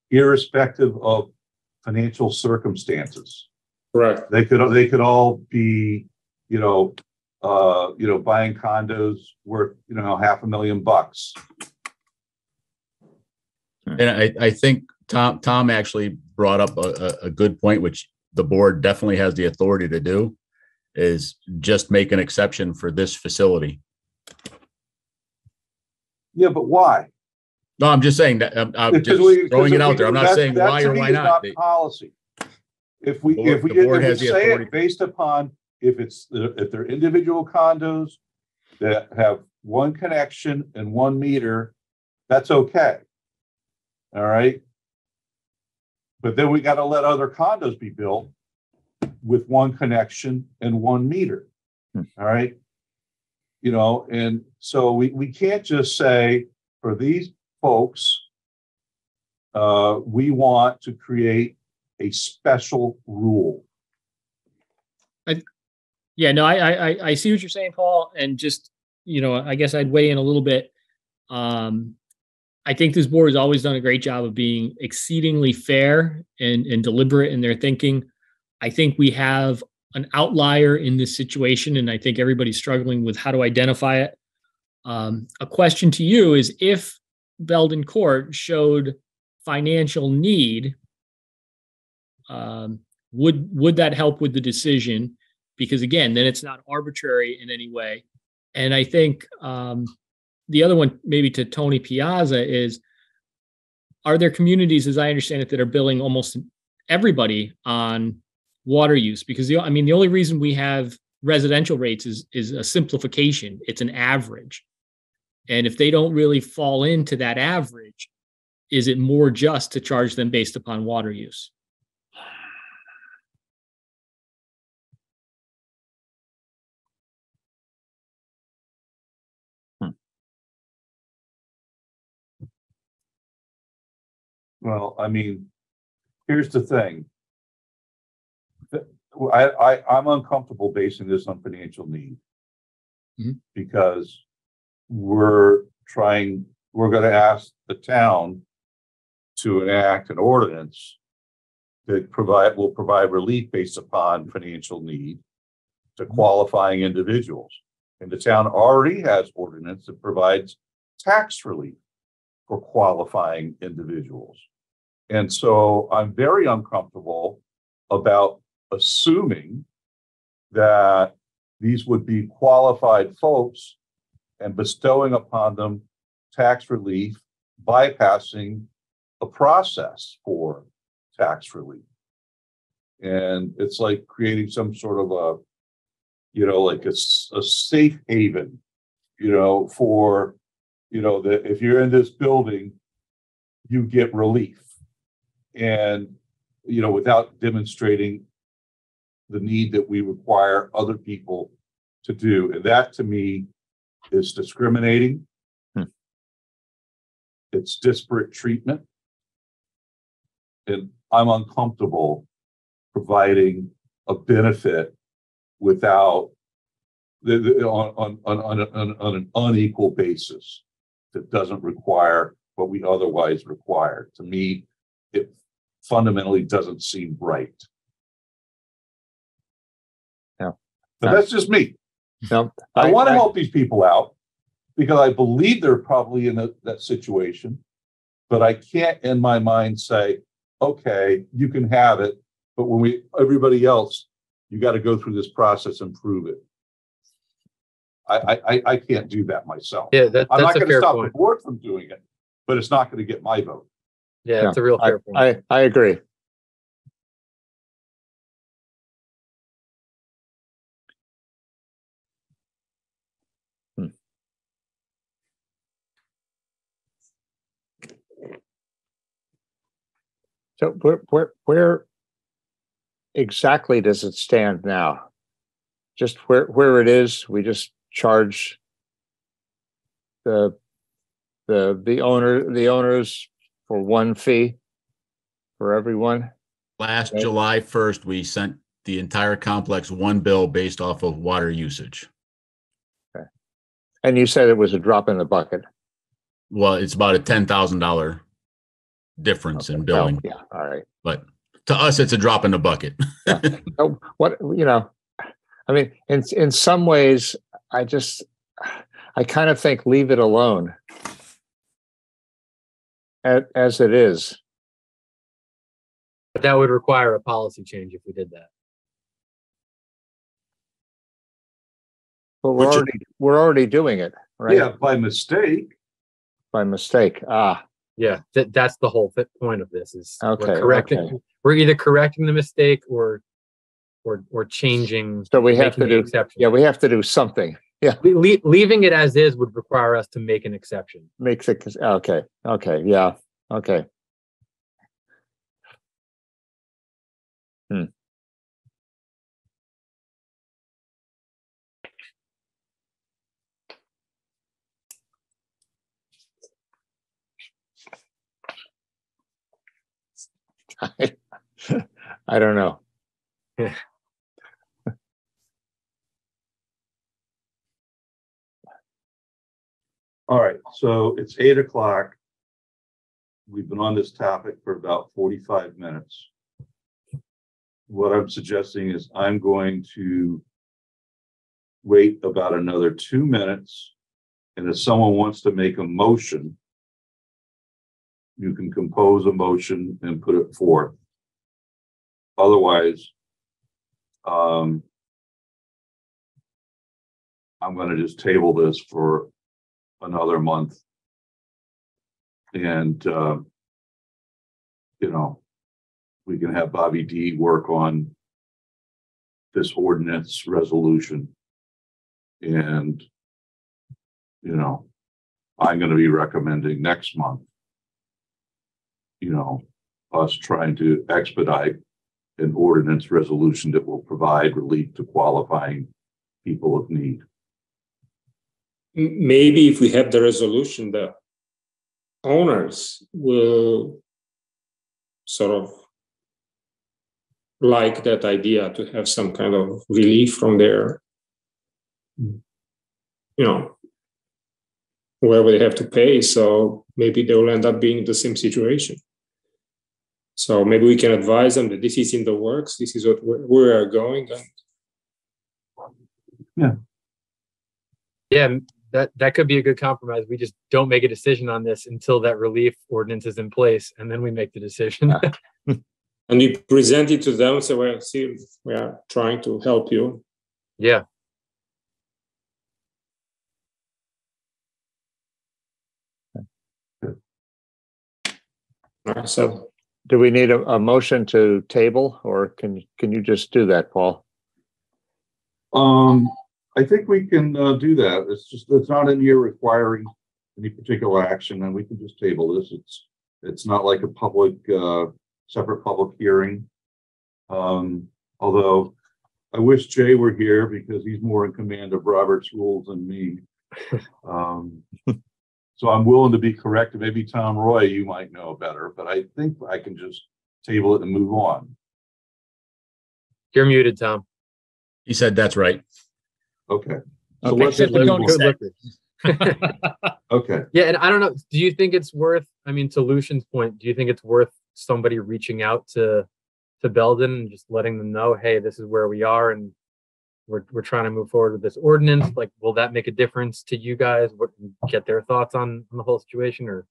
Irrespective of financial circumstances. Correct. They could all be, buying condos worth, $500,000. And I think Tom actually brought up a good point, which the board definitely has the authority to do, is just make an exception for this facility. Yeah, but why? No, I'm just saying that I'm just throwing it out there. I'm not saying why or why not. Policy. If we say it based upon if they're individual condos that have one connection and one meter, that's okay. All right. But then we got to let other condos be built with one connection and one meter. All right. And so we can't just say for these folks, we want to create a special rule. I see what you're saying, Paul. And just, I guess I'd weigh in a little bit. I think this board has always done a great job of being exceedingly fair and deliberate in their thinking. I think we have an outlier in this situation, and I think everybody's struggling with how to identify it. A question to you is, if Belden Court showed financial need, would that help with the decision? Because again, then it's not arbitrary in any way. And I think the other one, maybe to Tony Piazza, is, are there communities, as I understand it, that are billing almost everybody on water use? Because the only reason we have residential rates is a simplification. It's an average. And if they don't really fall into that average, is it more just to charge them based upon water use? Well, here's the thing. I'm uncomfortable basing this on financial need, because we're going to ask the town to enact an ordinance that will provide relief based upon financial need to qualifying individuals. And the town already has ordinance that provides tax relief for qualifying individuals. And so I'm very uncomfortable about assuming that these would be qualified folks and bestowing upon them tax relief, bypassing a process for tax relief. And it's like creating some sort of like a safe haven, for, that if you're in this building, you get relief. And, without demonstrating the need that we require other people to do. And that to me is discriminating. It's disparate treatment. And I'm uncomfortable providing a benefit without on an unequal basis that doesn't require what we otherwise require. To me, it fundamentally doesn't seem right. No. But that's just me. No, I want to help these people out because I believe they're probably in that situation, but I can't in my mind say, okay, you can have it, but everybody else, you got to go through this process and prove it. I can't do that myself. Yeah, I'm not that's a going to fair stop point. the board from doing it, but it's not going to get my vote. Yeah, that's a real fair point. I agree. So where exactly does it stand now? Just where it is, we just charge the owners for one fee for everyone. Last Okay. July 1st, we sent the entire complex one bill based off of water usage. Okay. And you said it was a drop in the bucket. Well, it's about a $10,000 difference in billing. Oh, yeah, all right. But to us, it's a drop in the bucket. Yeah. So what, I mean, in some ways, I kind of think leave it alone as it is. But that would require a policy change if we did that. But Which we're already doing it, right? Yeah, by mistake. By mistake. Yeah, that's the whole point of this is Okay, we're correcting. okay. We're either correcting the mistake or changing. So we have making to do an exception. Yeah, we have to do something. Yeah, Leaving it as is would require us to make an exception. makes it okay. Okay, yeah, okay. I don't know. All right, so it's 8 o'clock. We've been on this topic for about 45 minutes. What I'm suggesting is I'm going to wait about another 2 minutes. And if someone wants to make a motion, you can compose a motion and put it forth. Otherwise, I'm going to just table this for another month. And, we can have Bobby D work on this ordinance resolution. And, I'm going to be recommending next month, us trying to expedite an ordinance resolution that will provide relief to qualifying people of need. Maybe if we have the resolution, the owners will sort of like that idea to have some kind of relief from their, wherever they have to pay. So maybe they will end up being in the same situation. So maybe we can advise them that this is in the works. This is what we are going. Yeah, that could be a good compromise. We just don't make a decision on this until that relief ordinance is in place, and then we make the decision. And we present it to them. So well, see, we are trying to help you. Yeah. So Do we need a motion to table, or can you just do that, Paul? I think we can do that. It's not in here requiring any particular action, and we can just table this. It's not like a public, separate public hearing. Although I wish Jay were here because he's more in command of Robert's rules than me. So I'm willing to be corrected. Maybe Tom Roy, you might know better, but I think I can just table it and move on. You're muted, Tom. He said that's right. Okay. So Okay. let's just Except move don't on. say- Okay. Yeah, and I don't know. Do you think it's worth? I mean, to Lucian's point, do you think it's worth somebody reaching out to Belden and just letting them know, hey, this is where we are, and we're trying to move forward with this ordinance? Like, will that make a difference to you guys? What, get their thoughts on the whole situation, or?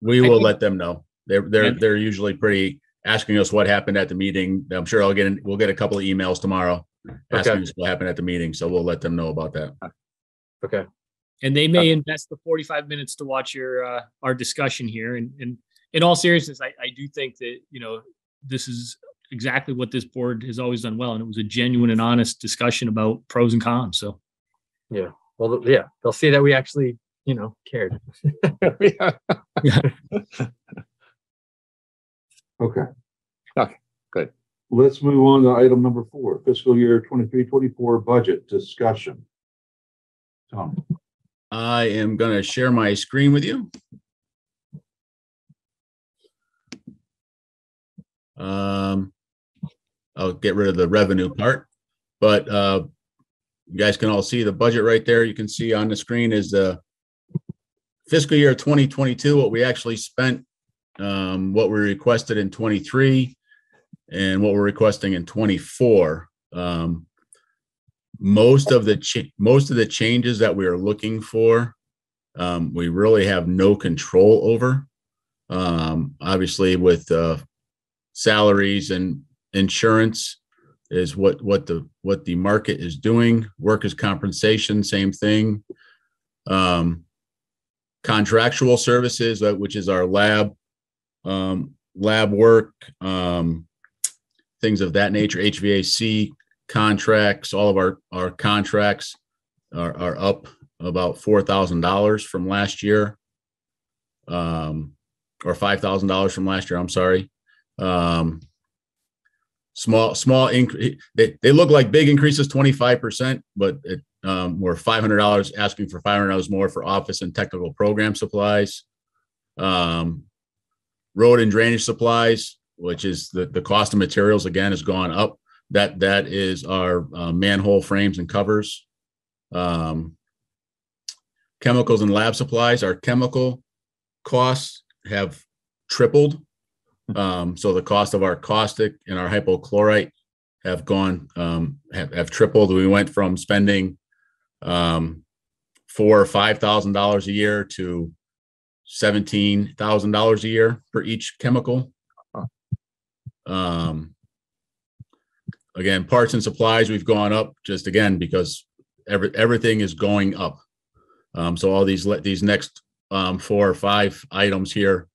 We I will think- let them know. They're usually pretty asking us what happened at the meeting. I'm sure we'll get a couple of emails tomorrow asking Okay. us what happened at the meeting. So we'll let them know about that. Okay. And they may invest the 45 minutes to watch our discussion here. And in all seriousness, I do think that, this is exactly what this board has always done well. And it was a genuine and honest discussion about pros and cons. So Well, yeah, they'll see that we actually, cared. Yeah. Okay. Okay, good. Let's move on to item number 4, fiscal year 23-24 budget discussion. Tom. I am going to share my screen with you. I'll get rid of the revenue part, but you guys can all see the budget right there. You can see on the screen is the fiscal year 2022, what we actually spent, what we requested in 23, and what we're requesting in 24. Most of the changes that we are looking for, we really have no control over. Obviously, with salaries and insurance is what the market is doing. Workers' compensation, same thing. Contractual services, which is our lab work, things of that nature, HVAC contracts, all of our contracts are up about $4,000 from last year, or $5,000 from last year. I'm sorry. Small increase. They look like big increases, 25%, but we're $500 asking for $500 more for office and technical program supplies. Road and drainage supplies, which is the cost of materials, again, has gone up. That is our manhole frames and covers. Chemicals and lab supplies, our chemical costs have tripled. So the cost of our caustic and our hypochlorite have tripled. We went from spending $4,000 or $5,000 a year to $17,000 a year for each chemical. Again, parts and supplies, we've gone up just again because everything is going up. So all these next 4 or 5 items here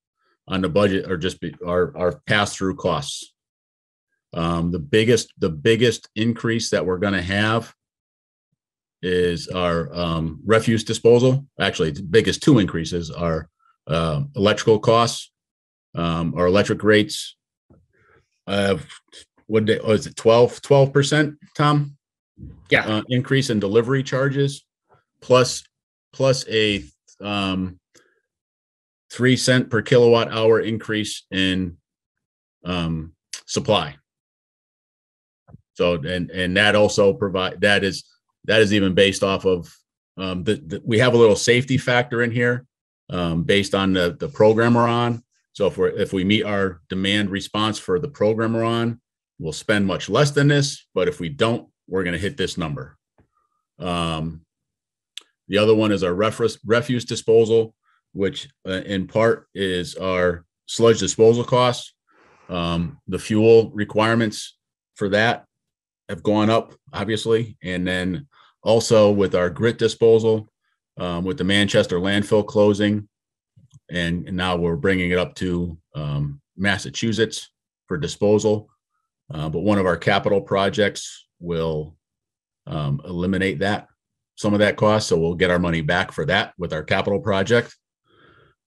on the budget are just our pass-through costs. The biggest increase that we're going to have is our refuse disposal. Actually, the biggest 2 increases are electrical costs. Our electric rates is it 12%, Tom? Yeah. Increase in delivery charges plus a 3 cent per kilowatt hour increase in supply. So and that also that is even based off of we have a little safety factor in here based on the program we're on. So if we meet our demand response for the program we're on, we'll spend much less than this. But if we don't, we're going to hit this number. The other one is our refuse disposal, which in part is our sludge disposal costs. The fuel requirements for that have gone up, obviously. And then also with our grit disposal, with the Manchester landfill closing, and now we're bringing it up to Massachusetts for disposal. But one of our capital projects will eliminate some of that cost. So we'll get our money back for that with our capital project.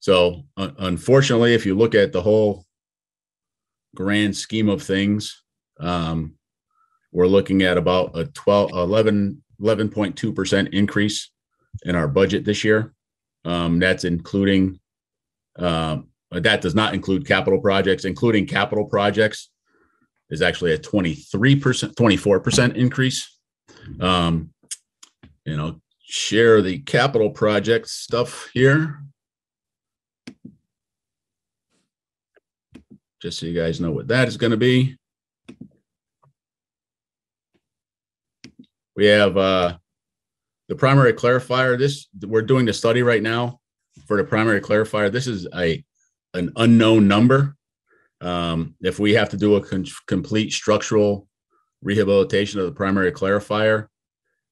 So unfortunately, if you look at the whole grand scheme of things, we're looking at about a 11.2% increase in our budget this year. That's including, that does not include capital projects. Including capital projects is actually a 24% increase. And I'll share the capital project stuff here, just so you guys know what that is going to be. We have the primary clarifier. We're doing the study right now for the primary clarifier. This is an unknown number. If we have to do a complete structural rehabilitation of the primary clarifier,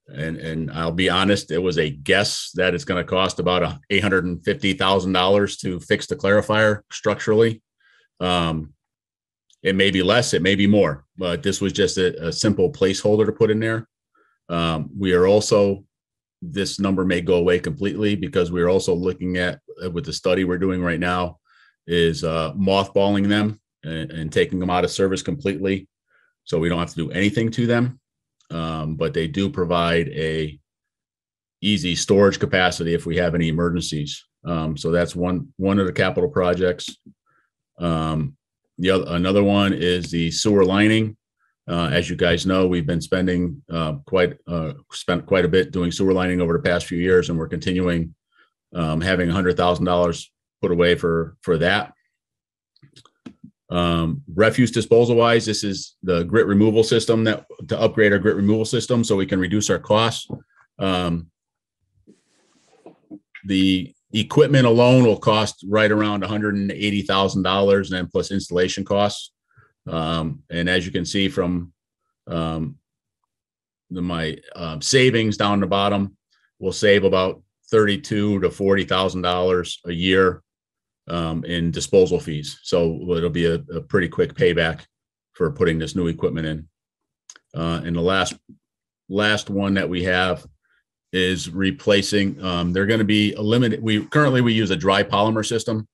and I'll be honest, it was a guess that it's going to cost about $850,000 to fix the clarifier structurally. It may be less, it may be more, but this was just a simple placeholder to put in there. We are also, this number may go away completely because we're also looking at, with the study we're doing right now, is mothballing them and taking them out of service completely. So we don't have to do anything to them. But they do provide a easy storage capacity if we have any emergencies. So that's one of the capital projects. Another one is the sewer lining. As you guys know, we've been spent quite a bit doing sewer lining over the past few years, and we're continuing having $100,000 put away for that. Refuse disposal wise, this is the grit removal system to upgrade our grit removal system so we can reduce our costs. The equipment alone will cost right around $180,000, and then plus installation costs. And as you can see from my savings down the bottom, we'll save about $32,000 to $40,000 a year in disposal fees. So it'll be a pretty quick payback for putting this new equipment in. And the last one that we have is replacing. They're going to be eliminated. We use a dry polymer system.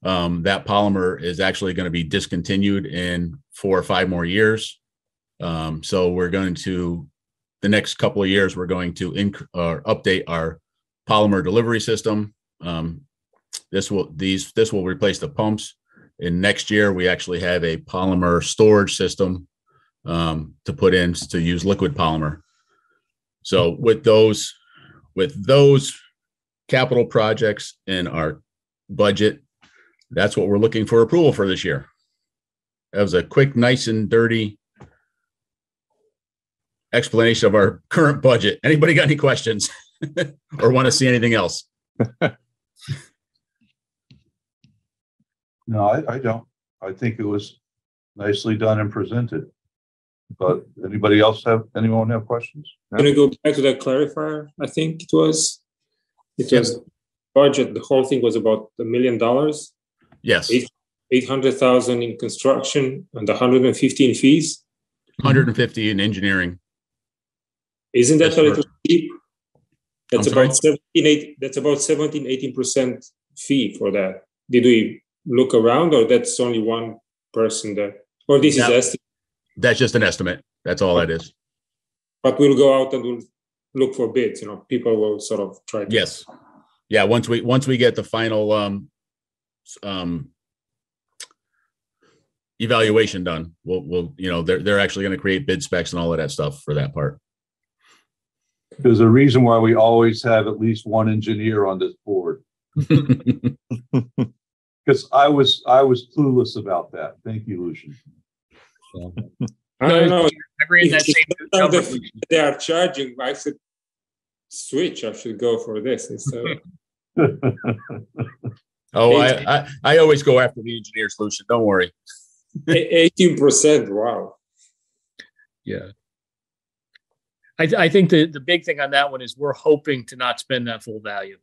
That polymer is actually going to be discontinued in 4 or 5 more years. So we're going to, the next couple of years, we're going to update our polymer delivery system. This will replace the pumps. And next year, we actually have a polymer storage system to put in to use liquid polymer. So with those capital projects in our budget, that's what we're looking for approval for this year. That was a quick, nice and dirty explanation of our current budget. Anybody got any questions or want to see anything else? No, I don't. I think it was nicely done and presented. But anyone have questions? Can I go back to that clarifier? I think it was budget. The whole thing was about $1 million. Yes. 800,000 in construction and 150 in fees. 150 in engineering. Isn't that a little cheap? That's I'm about 17-18% fee for that. Did we look around, or that's only one person that, or this is estimate? That's just an estimate. That's all that is. But we'll go out and we'll look for bids. People will sort of try to. Yes. Yeah. Once we get the final evaluation done, we'll they're actually going to create bid specs and all of that stuff for that part. There's a reason why we always have at least one engineer on this board. Because I was clueless about that. Thank you, Lucian. I don't know. Agree in that same. They are charging. I should switch. I should go for this instead. Oh, I always go after the engineer solution. Don't worry. 18%. Wow. Yeah. I think the big thing on that one is we're hoping to not spend that full value.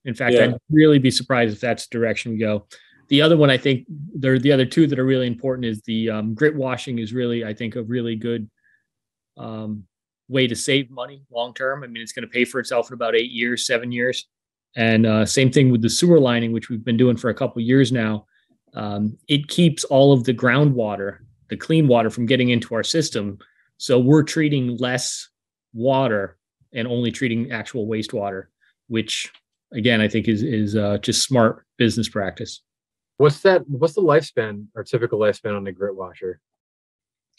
In fact, I'd really be surprised if that's the direction we go. The other one, I think, the other two that are really important is the grit washing is really, I think, a really good way to save money long term. I mean, it's going to pay for itself in about 8 years, 7 years. And same thing with the sewer lining, which we've been doing for a couple of years now. It keeps all of the groundwater, the clean water, from getting into our system. So we're treating less water and only treating actual wastewater, which again, I think is just smart business practice. What's the lifespan or typical lifespan on the grit washer?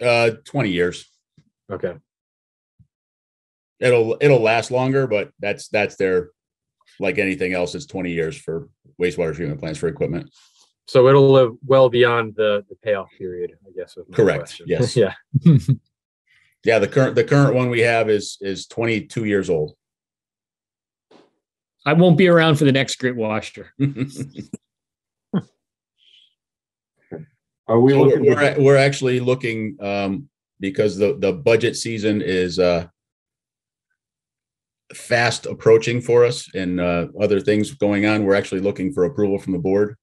20 years. Okay. It'll last longer, but that's their, like anything else, it's 20 years for wastewater treatment plants for equipment. So it'll live well beyond the payoff period, I guess. Correct. Question. Yes. Yeah. Yeah. The current one we have is 22 years old. I won't be around for the next grit washer. Are we So looking? we're actually looking, because the budget season is fast approaching for us, and other things going on. We're actually looking for approval from the board.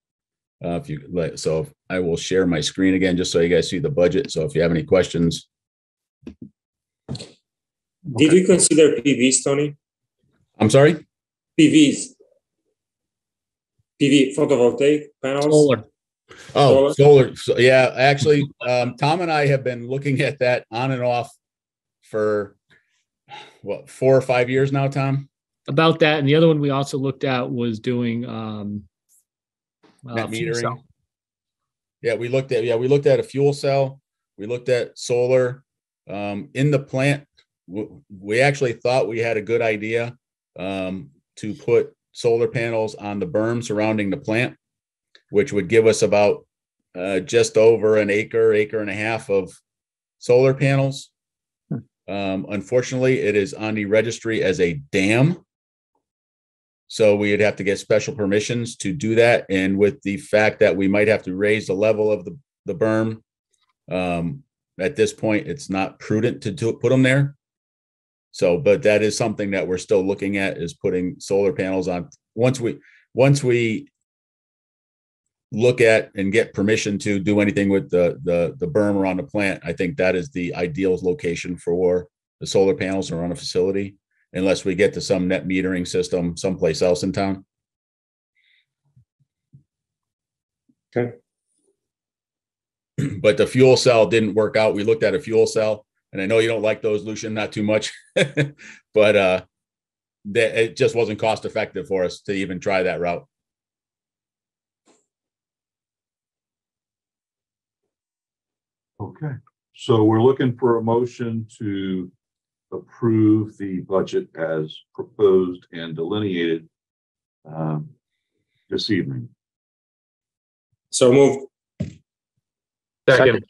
If you like, so I will share my screen again just so you guys see the budget. So if you have any questions. Did you consider PVs, Tony? I'm sorry? PVs. PV, photovoltaic panels? Solar. Oh, solar. So, yeah, actually, Tom and I have been looking at that on and off for what, 4 or 5 years now, Tom? About that. And the other one we also looked at was doing Net fuel metering. cell. Yeah, we looked at a fuel cell. We looked at solar. In the plant, we actually thought we had a good idea to put solar panels on the berm surrounding the plant, which would give us about just over an acre and a half of solar panels. Unfortunately, it is on the registry as a dam. So we'd have to get special permissions to do that. And with the fact that we might have to raise the level of the berm, at this point, it's not prudent to put them there. So, but that is something that we're still looking at, is putting solar panels on. Once we look at and get permission to do anything with the berm around the plant, I think that is the ideal location for the solar panels around a facility, unless we get to some net metering system someplace else in town. Okay. But the fuel cell didn't work out. We looked at a fuel cell, and I know you don't like those, Lucian, not too much, but it just wasn't cost effective for us to even try that route. Okay, so we're looking for a motion to approve the budget as proposed and delineated this evening. So moved. Second.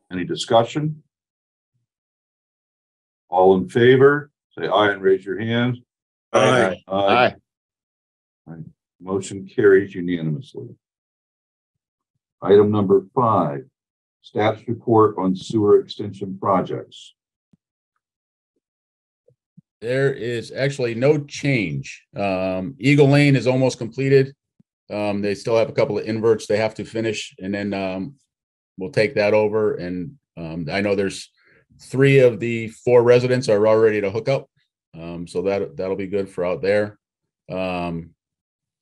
Any discussion? All in favor, say aye and raise your hand. Aye. Aye. Aye. Motion carries unanimously. Item number 5, status report on sewer extension projects. There is actually no change. Eagle Lane is almost completed. They still have a couple of inverts they have to finish, and then we'll take that over. And I know there's 3 of the 4 residents are all ready to hook up. So that'll be good for out there. And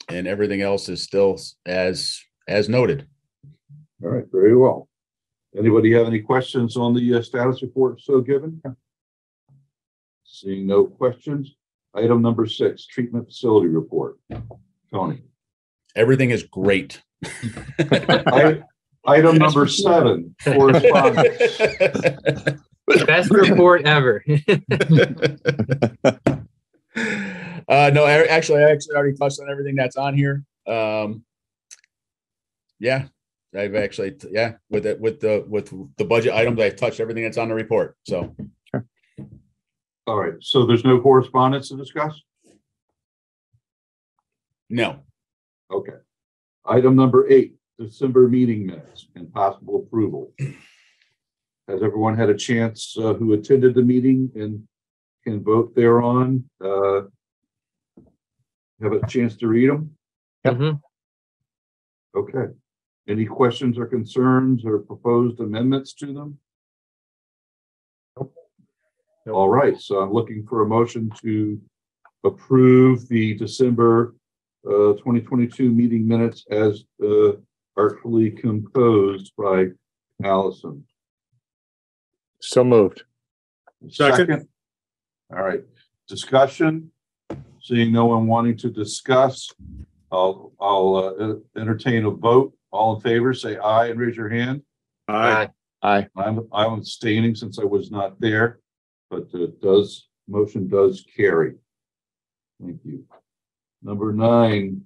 everything else is still as noted. All right, very well. Anybody have any questions on the status report so given? Seeing no questions. Item number 6, treatment facility report. Tony. Everything is great. Item number 7, correspondence. Best report ever. No, actually, I already touched on everything that's on here. Yeah, I've actually, with the budget items, I've touched everything that's on the report. So, Sure. All right, so there's no correspondence to discuss? no. Okay. Item number 8, December meeting minutes and possible approval. Has everyone had a chance who attended the meeting and can vote thereon? Have a chance to read them? Yep. Mhm. Okay. Any questions or concerns or proposed amendments to them? All right, so I'm looking for a motion to approve the December 2022 meeting minutes as artfully composed by Allison. So moved. Second. All right, discussion. Seeing no one wanting to discuss, I'll entertain a vote. All in favor, say aye and raise your hand. Aye. Aye. I'm abstaining since I was not there, but motion does carry. Thank you. Number 9,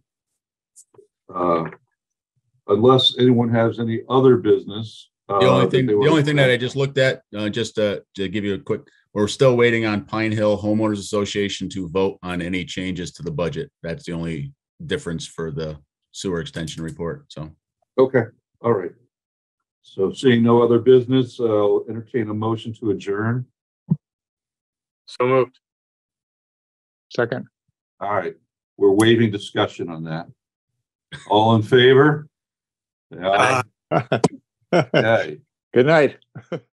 unless anyone has any other business. The only thing that I just looked at, just to give you a quick, we're still waiting on Pine Hill Homeowners Association to vote on any changes to the budget. That's the only difference for the sewer extension report. So. Okay, all right. So seeing no other business, I'll entertain a motion to adjourn. So moved. Second. All right, we're waiving discussion on that. All in favor? Aye. Okay. Good night.